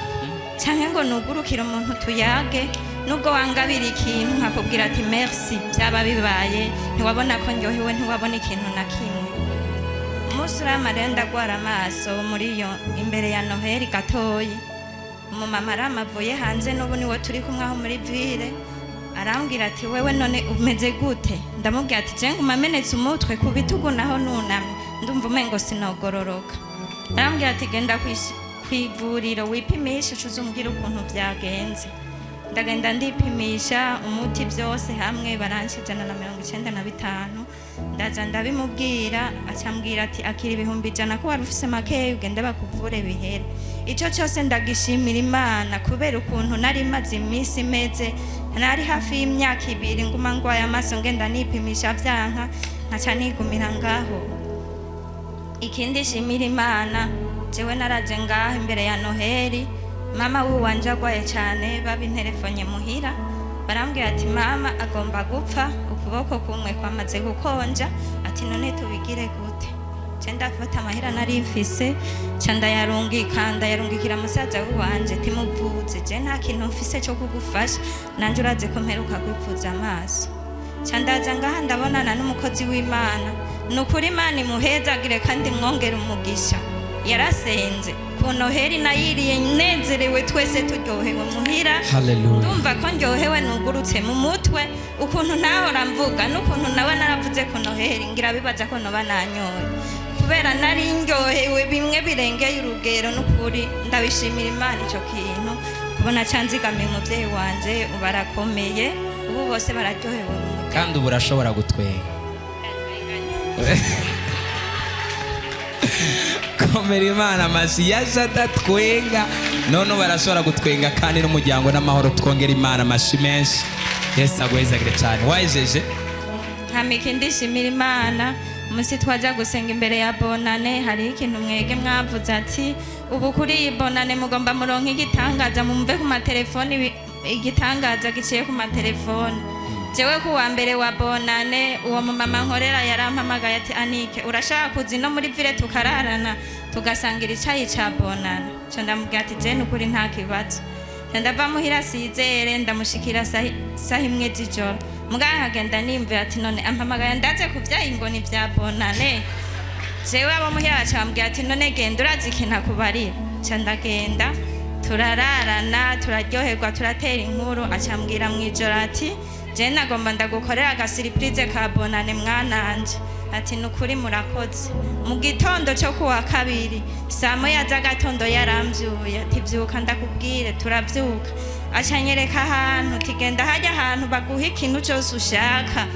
N: cyangwa ngo nugurukire umuntu tuyage. Nubwo wangabira ikintu nkakubwira ati merci, byaba bibaye, ntiwabona ko ndyohewe, ntiwabona ikintu na kimwe. Umunsi uramara ndagwara amaso muri yo imbere ya Noheli gatoyi. Umumama aramavuye hanze, n'ubu niwe turi kumwe aho muri ville. Arambwira ati wewe none umeze gute? Ndamubwira ati je ngumamenetse umutwe ku bitugu naho nunamye, ndumva umengo sinogororoka. Arambwira ati genda kwivuriro wipimisha uzumbwira ukuntu byagenze. Ndagenda ndipimisha umuti byose hamwe baranshijana na 95. Ndaza ndabimubwira, acambwira ati akira 100 ko wari ufise make ugende bakuvure bihere. Ico cyose ndagishimira Imana kubera ukuntu nari maze iminsi meze, nari hafi y'imyaka 2 nguma ngwaye amaso ngenda nipimisha byanka, nkaca nigumira ngaho. Ikindi shimira Imana, jewe naraje ngaho imbere ya Noheli. Mama wanje agwaye cyane, babinterefonye muhira, barambwira ati mama agomba gupfa, ukuboko kumwe kwamaze gukonja, ati none tubigire gute? Ndafata amahera nari mfise, ndayarungikira musaza wanje timuvuze, je nta kintu mfise cyo kugufasha, nanje uraze ko mperuka kwipfuza amaso. Ndaza ngaha ndabonana n'umukozi w'Imana. Nukuri Imana imuhezagire kandi mwongera umugisha. Yarasenze ku Noheli nayiriye nezerewe, twese turyohewe muhira. Ndumva ko ndyohewe nugurutse mu mutwe, ukuntu nahora mvuga n'ukuntu nawe naravuze ku Noheli ngira bibaza ko noba nanyoye, kubera nari ndyohewe bimwe birengeye urugero. N'ukuri ndabishimira Imana ico kintu, kubona canzigamiye umuvyeyi wanje ubarakomeye, ubu bose bararyohewe
A: kandi ubu urashobora gutwenga. Komera Imana amashyi. Yaje adatwenga, none barashobora gutwenga kandi n'umuryango n'amahoro. Twongera Imana amashyi menshi. Yesu agwezagire cyane. Wajeje
N: hamike ndishimira Imana umunsi twaja gusenga imbere ya bonane hariho ikintu mwege mwavuze ati ubu kuri iyi bonane mugomba muronka igitangaza mumve ku matelefoni igitangaza giciye ku matelefoni. Jewe ku wa mbere wa bonane uwo mumama nkorera yarampamagaye ati Anike urashaka kuzi no muri vile tukararana tugasangira icayi ca bonane. Cyo ndamubwira ati je nukuri nta kibazo. Ndava muhira sizere ndamushikira sahi imwe z'ijoro. Muganga nkagenda nimvira ati none ampamagaye ndaze kuvyaye ngo ni vya bonane. Jewe abo muhira acambwira ati none genda urazi ikintu akubarira. Cyo ndagenda turararana turaryoherwa turatera inkuru acambwira mwijoro ati je nagomba ndagukorera agasiripurize ka bonane mwananje. Ati nukuri murakoze. Mu gitondo cyo kuwa kabiri saa moya z'agatondo yaramvyuye ati vyuka ndakubwire turavyuka. Acanyereka ahantu tigenda hajya ahantu baguha ikintu cyose ushaka.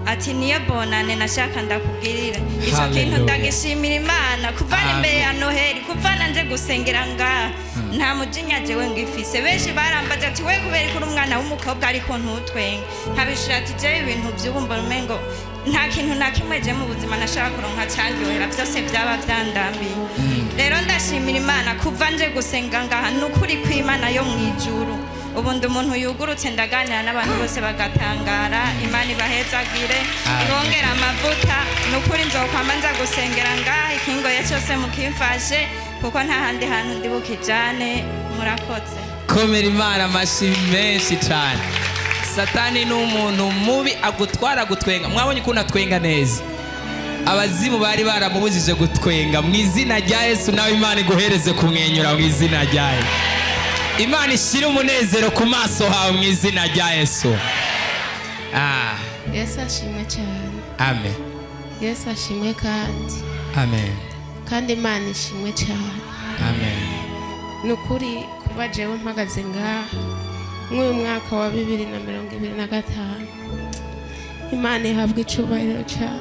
N: Ati niyo bonane nashaka ndakubwirira. Ico kintu ndagishimira Imana kuvana imbere ya Noheli kuvana nje gusengera ngaha. Nta mujinya jewe ngifise benshi barambaza ati we kubera kuri umwana w'umukobwa ariko ntutwenge. Ntabishira ati je ibintu by'ubumba rumengo nta kintu na kimwe je mu buzima nashaka kuronka cyangyohera byose byaba byandambiye. Rero ndashimira Imana kuva nje gusenga ngaha nukuri kw'Imana yo mwijuru. Ubundi umuntu yugurutse ndaganira n'abantu bose bagatangara. Imana ibahezagire irongera amavuta nukuri nzokwama nza gusengera ngaha ikingoye cyose mukimfashe kuko nta handi hantu ndibukijane. Murakoze.
A: Komera Imana amashi menshi cyane. Satani ni umuntu mubi agutwara gutwenga. Mwabonye ukuntu atwenga neza. Abazimu bari baramubujije gutwenga. Mu izina rya Yesu nawe Imana iguhereze kumwenyura mu izina rya Yesu. Imana ishira umunezero ku maso hawe mu izina rya Yesu.
G: Yesu ashimwe cyane.
A: Amen.
G: Yesu ashimwe kandi.
A: Amen.
G: Kandi Imana ishimwe cyane.
A: Amen.
G: Nukuri kuba jewe mpagaze ngaha nk'uyu mwaka wa 2025 Imana ihabwa icubahiro cyane.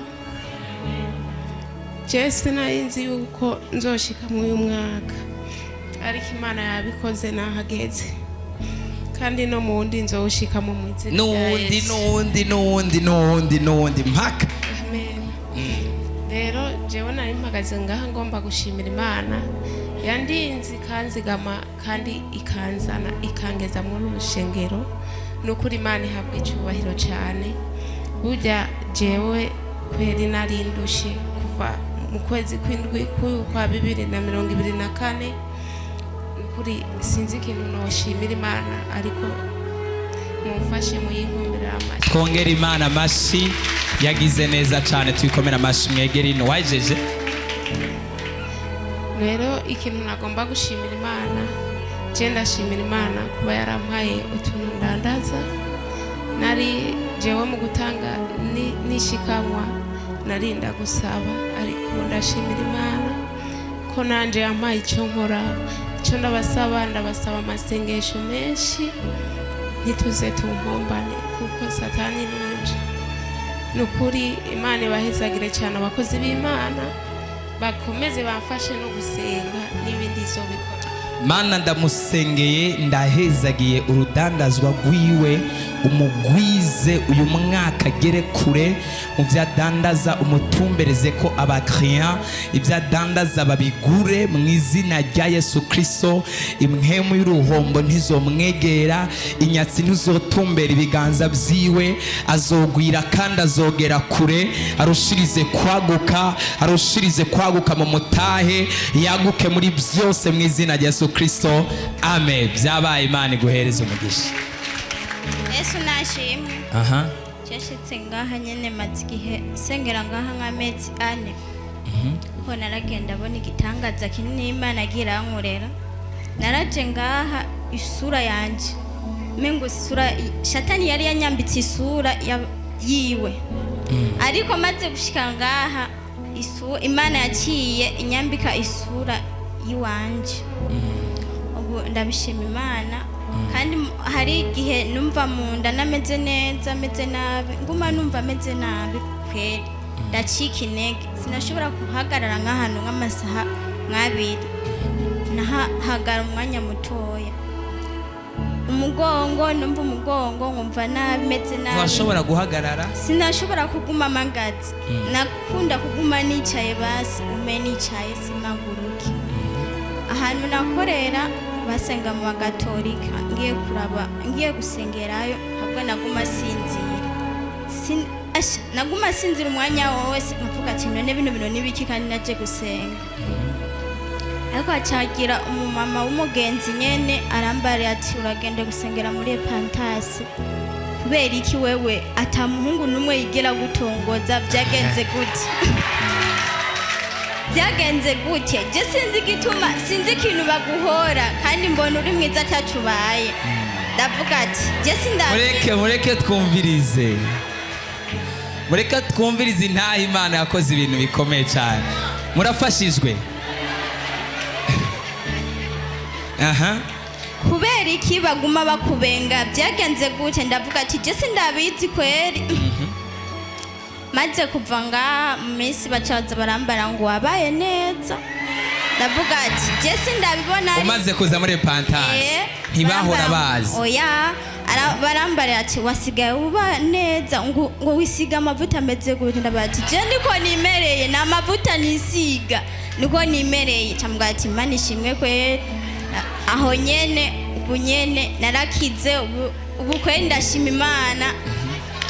G: Jesu nayinzi yuko nzoshika mw'uyu mwaka ariko Imana yabikoze nahageze kandi no mu wundi nzoshika mu mwizina n'uwundi mpaka. Amen. Rero jewe nari mpagaze ngaha ngomba gushimira Imana yandinzi kanzigama kandi ikanzana ikangeza muri urushengero. Nukuri Imana ihabwa icubahiro cyane. Burya jewe kweri narindushe kuva mu kwezi kw'indwi kwa 2024 kuri sinzi ikintu noshimira Imana ariko mumfashe muyinkomera amashi.
A: Twongera Imana amashi yagize neza cyane tuyikomera amashi mwegere ino wajeje.
G: Rero ikintu nagomba gushimira Imana je ndashimira Imana kuba yarampaye utuntu ndandaza. Nari jewe mu gutanga nishikanwa narinda gusaba ariko ndashimira Imana ko nanje yampaye icyo nkora. Icyo ndabasaba amasengesho menshi ntituze tumpombane kuko Satani n'uje. Nukuri Imana ibahezagire cyane abakozi b'Imana bakomeze bamfashe no gusenga n'ibindi izobikora.
A: Mana ndamusengeye ndahezagiye urudandazwa rwiwe umugwize uyu mwaka gere kure mu byadandaza umutumbereze ko abakiriya ibyadandaza babigure mu izina rya Yesu Kristo. Imhemu y'uruhombo ntizomwegera inyatsi ntizotumbera ibiganza byiwe azogwira kandi azogera kure arushirize kwaguka mu mutahe yaguke muri byose mu izina rya Yesu Kristo. Amen. Byabaye Imana iguhereze umugisha.
F: Yesu nashimwe.
A: Aha.
F: Cyashitse ngaha nyene mazigihe sengera ngaha nk'amezi 4. Ko naragenda abona igitangaza kinini Imana agira nkorera. Naraje ngaha isura yanje. Mengo isura Shatani yari yanyambitse isura yiwe. Ariko maze gushika ngaha Imana yaciye inyambika isura yiwanje. Ubu ndabishima Imana kandi hari igihe numva mu nda nameze neza ameze nabi nguma numva ameze nabi kweli ndacika intege sinashobora guhagarara nk'ahantu nk'amasaha 2 nahagara umwanya mutoya umugongo numva umugongo nkumva nameze nabi
A: washobora guhagarara
F: sinashobora kuguma amagazi nakunda kuguma nicaye basi ume nicaye simaguruke ahantu nakorera basenga mu bagatolika ngiye gusengerayo habwo naguma sinzira naguma sinzira umwanya wose nkavuga ati none bino nibiki kandi naje gusenga ariko acagira umumama w'umugenzi nyene arambara ati uragende gusengera muri Pantasi kubera iki wewe atamuhungu numwe yigera gutongoza byagenze gute byagenze gute je sinzi gituma sinzi ikintu baguhora kandi mbona uri mwiza atacubaye ndavuga ati je sinda
A: mureke twumvirize mureka twumvirize intaha Imana yakoze ibintu bikomeye cyane murafashijwe aha
F: kubera iki baguma bakubenga byagenze gute ndavuga ati je sindabizi kweri maze kuva nga mu minsi bacaza barambara ngo wabaye neza ndavuga ati je sindabibona
A: umaze kuza muri Pantasi ntibahora bazi
F: oya barambara ati wasigaye uba neza ngo wisiga amavuta ameze gute ndavuga ati je niko nimereye na amavuta nisiga niko nimereye cyambwa ati Imana ishimwe kweri aho nyene ubu nyene narakize ubu kweri ndashima Imana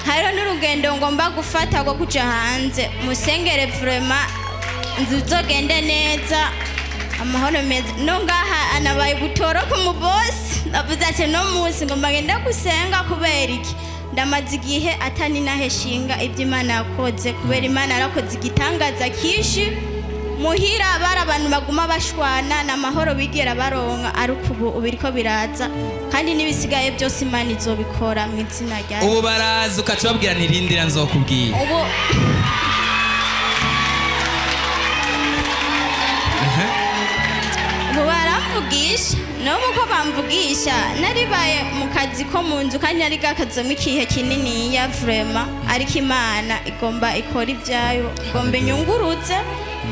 F: hariho n'urugendo ngomba gufata rwo kuja hanze musengere vraiment nzogende neza amahoro meza no ngaha anabaye gutoroka mu boss navuze ati no munsi ngomba ngenda gusenga kubera iki ndamaze igihe atani naheshinga ibyo Imana yakoze kubera Imana yarakoze igitangaza kishi muhira bara abantu baguma bashwana na mahoro bigera baronka ariko ubu ubiriko biraza kandi nibisigaye byose Imana izobikora mu izina rya
A: ubu baraza ukaca babwira nirindira nzokubwira
F: ubu baramvugisha n'ubu ko bamvugisha naribaye mu kazi ko mu nzu kandi nari gakazemo ikihe kinini ya vraiment ariko Imana igomba ikora ibyayo igomba inyungurutse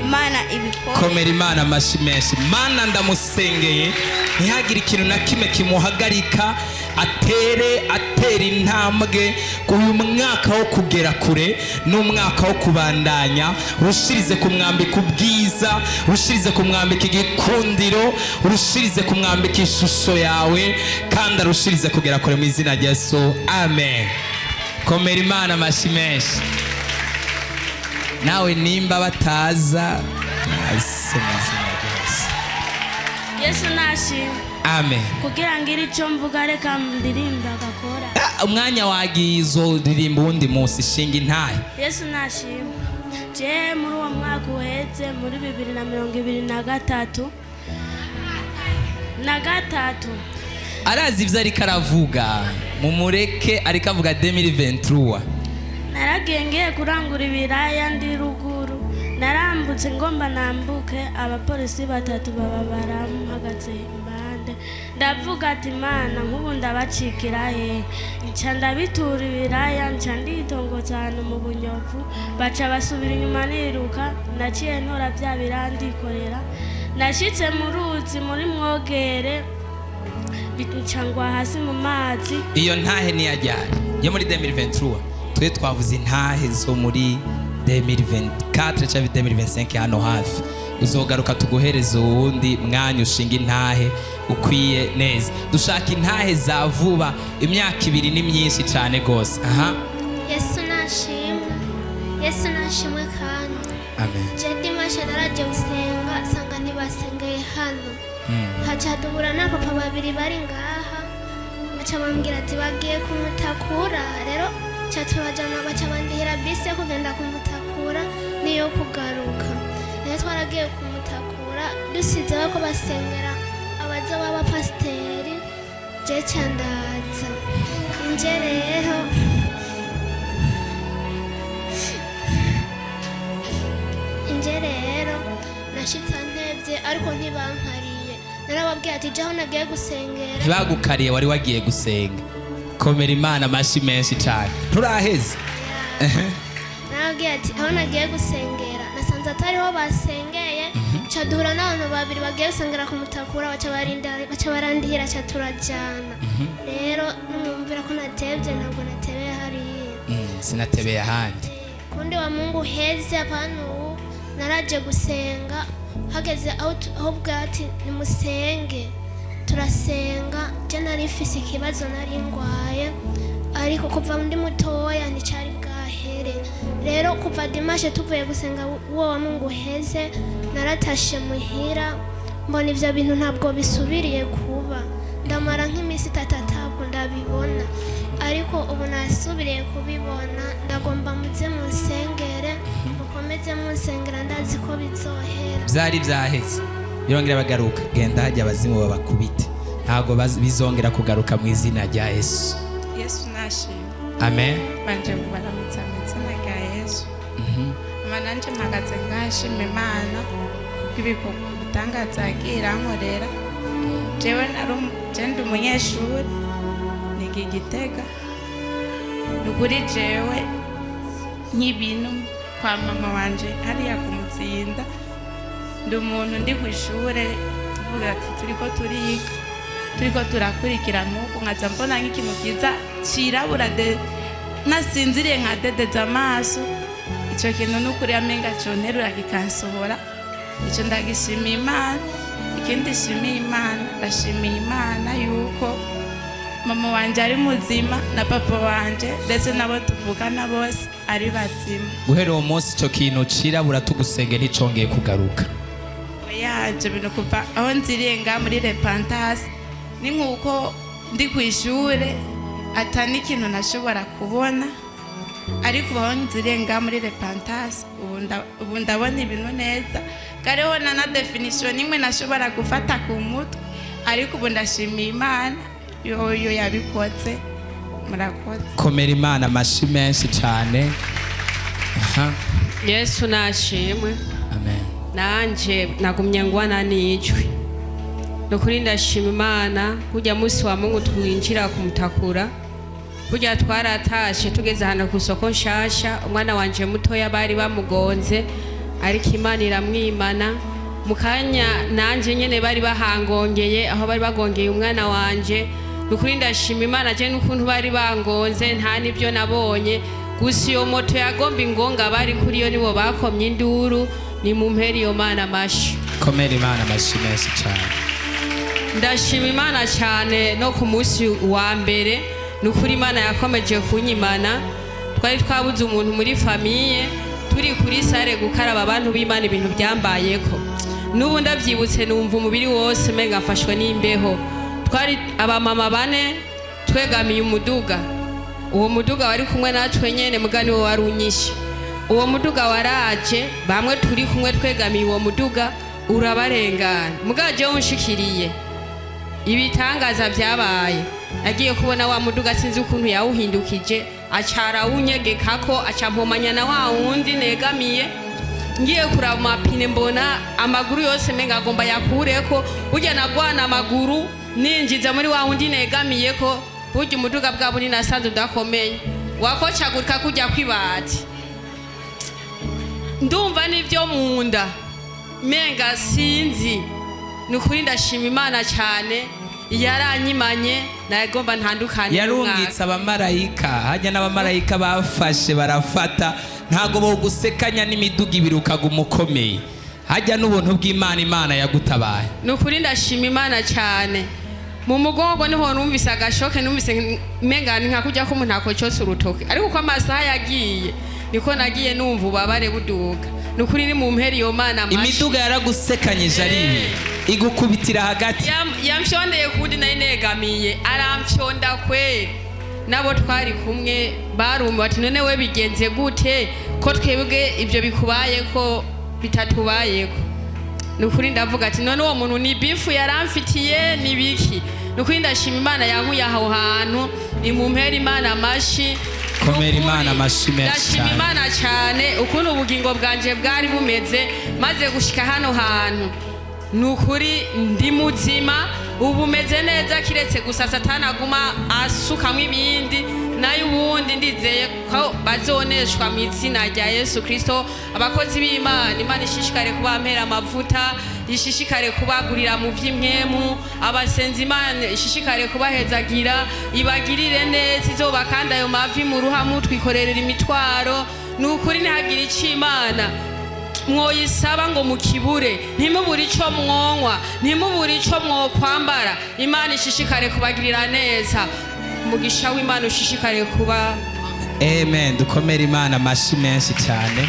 F: Imana ibikora
A: komera Imana amashi menshi Mana ndamusengeye ntihagire ikintu na kimwe kimuhagarika atera intambwe uyu mwaka wo kugera kure n'umwaka wo kubandanya rushirize kumwambika ubwiza rushirize kumwambika igikundiro rushirize kumwambika ishusho yawe kandi arushirize kugera kure mu izina rya Yesu amen komera Imana amashi menshi nawe nimba bataza
L: Yesu nashimwe
A: amen
L: kugira ngo icyo mvuga reka ndirimba agakora
A: umwanya wagiye uzoririmba uwundi munsi shinga intahe
L: Yesu nashimwe je muri uwo mwaka uhetse muri 2023
A: arazi ivyo ariko aravuga mumureke ariko avuga 2023
L: naragiye ngiye kurangura ibiraya ndi ruguru narambutse ngomba nambuke abapolisi 3 baba baramuhagaze impande ndavuga ati Imana nk'ubu ndabacikira he nca ndabitura ibiraya nca nditongo cyane mu bunyovu baca basubira inyuma niruka naciye ntora bya birandikorera nashitse mu ruzi muri Mwogere bicangwa hasi mu mazi
A: iyo ntahe niyajyanye yo muri 2023 twe twavuze intahe zo muri 2024 cyangwa 2025 hano hafi uzogaruka tuguhereza uwundi mwanya ushinga intahe ukwiye neza dushaka intahe za vuba imyaka 2 ni myinshi cyane gose aha
O: Yesu nashimwe kandi
A: amen
O: je dimashe naraje gusenga sanga ntibasengeye hano haca duhura na papa babiri bari ngaha baca bambwira ati bagiye kumutakura rero cha turajana baca bandihira bisi yo kugenda kumutakura niyo kugaruka rero twaragiye kumutakura dusize ko basengera abaza baba pasteri je cyandaza nje rero nashitse ntebye ariko ntibankariye narababwiye ati jaho nagiye gusengera
A: ntibagukariye wari wagiye gusenga komera Imana amashi menshi cyane turaheze
O: narababwiye ati aho nagiye gusengera nasanze atariho basengeye ca duhura n'abantu babiri bagiye gusengera ku Mutakura baca barandihira ca turajana rero numvira ko natevye ntabwo natebeye hariya
A: sinatebeye ahandi
O: kundi wa Mungu heze apanu naraje gusenga hageze aho bwati nimusenge turasenga je nari mfise ikibazo nari ngwaye ariko kuva ndi mutoya nticari bwahere rero kuva dimashe tuvuye gusenga uwo wa Mungu heze naratashe muhira mbona ivyo bintu ntabwo bisubiriye kuba ndamara nk'imisi 3 ntabwo ndabibona ariko ubu nasubiriye kubibona ndagomba muze munsengere mukomeze munsengera ndazi ko bizohera
A: byari byaheze yongera bagaruka genda hajya abazimu babakubite ntago bizongera kugaruka mu izina rya Yesu
P: nashimye
A: amen
P: banje mubaramutsa mu izina rya Yesu mananje mpagaze ngashima Imana kubikorwa bitangaza agira nkorera jewe ndi umunyeshuri niga Gitega nukuri jewe nk'ibintu kwa mama wanje hariya kumutsinda ndi umuntu ndi ku ishure tuvuga ati turiko turakurikira nuko nkaza mbona nk'ikintu kiza cirabura nasinziriye nkadedeza amaso ico kintu nukuri amenga conterura kikansohora ico ndagishimiye Imana ikindi shimiye Imana ndashimiye Imana yuko mama wanje ari muzima na papa wanje ndetse nabo tuvugana bose ari bazima
A: guhera uwo munsi ico kintu cirabura tugusenge nticongeye kugaruka
P: yaje bino kuva aho nziriye nga muri repentance ni nkuko ndi ku ishure atani ikintu nashobora kubona ariko aho nziriye nga muri repentance ubu ndabona ibintu neza kareho na definition imwe nashobora gufata ku mutwe ariko ubu ndashimiye Imana yoyo yabikoze murakoze
A: komera Imana amashi menshi cyane
Q: Yesu nashimwe
A: amen
Q: nanje nagumye ngwana n'ijwi nukuri ndashima Imana kujya musi wa Mungu twinjira ku Mutakura kujya twaratashe tugeze hano ku soko nshasha umwana wanje mutoya bari bamugonze ariko Imana iramwimana mukanya nanje nyene bari bahangongeye aho bari bagongeye umwana wanje nukuri ndashima Imana je n'ukuntu bari bangonze nta nibyo nabonye gusa iyo moto yagomba ingonga bari kuri yo nibo bakomye induru ni mumperi iyo Mana mashi
A: komera Imana amashi menshi cyane
Q: ndashima Imana cyane no ku munsi wa mbere nukuri Imana yakomeje kunyimana twari twabuze umuntu muri famiye turi kuri sare gukaraba abantu b'Imana ibintu byambayeko n'ubu ndabyibutse numva umubiri wose menga afashwe n'imbeho twari abamama 4 twegamiye umuduga uwo muduga wari kumwe natwe nyene mugani wo warunyishe uwo muduga waraje bamwe turi kumwe twegamiye uwo muduga urabarengana mugaje unshikiriye ibitangaza byabaye agiye kubona wa muduga sinzi ukuntu yawuhindukije acara unyegekako acampomanya na wa wundi negamiye ngiye kuraba mapine mbona amaguru yose menga agomba yakureko ujya nagwana amaguru ninjiza muri wa wundi negamiyeko burya umuduga bwabo ni nasanze udakomeye wakocagurika kujya kwibati ndumva nivyo munda menga sinzi nukuri ndashima Imana cyane yaranyimanye nagomba ntandukanye
A: yarungitse abamarayika hajya n'abamarayika bafashe barafata ntago bo gusekanya n'imiduga ibirukaga umukomeye hajya n'ubuntu bw'Imana Imana yagutabaye
Q: nukuri ndashima Imana cyane mu mugongo niho numvise agashoke numvise mengani nka kujya ko umuntu akocyose urutoke ariko ko amasaha yagiye niko nagiye numva ubabare buduga nukuri ni mu mperi yo Mana mashi
A: imiduga yaragusekanyije ari igukubitira hagati
Q: yamfyondeye kundi nari negamiye aramfyonda kweli nabo twari kumwe barumva bati none we bigenze gute ko twebwe ibyo bikubaye ko bitatubayeko nukuri ndavuga ati none uwo muntu ni bifu yaramfitiye nibiki nukuri ndashima Imana yankuye aho hantu ni mu mpera Imana mashi
A: komera Imana amashi menshi
Q: ndashima Imana cyane ukuntu ubugingo bwanje bwari bumeze maze gushika hano hantu nukuri ndi muzima ubu meze neza kiretse gusa satana aguma asukamwe ibindi nayo ubundi ndizeye ko bazoneshwa mu izina rya Yesu Kristo. Abakozi b'Imana, Imana ishishikare kubampera amavuta, ishishikare kubagurira mu by'imwemu, abasenzi Imana ishishikare kubahezagira, ibagirire neza, izobakanda ayo mavi mu ruhamu, twikorerera imitwaro. Nukuri ntihagire icyo Imana mwoyisaba ngo mukibure, ntimubure icyo mwonywa, ntimubure icyo mwokwambara. Imana ishishikare kubagirira neza, umugisha w'Imana ushishikare kuba.
A: Amen. Dukomere Imana amashyi menshi cyane.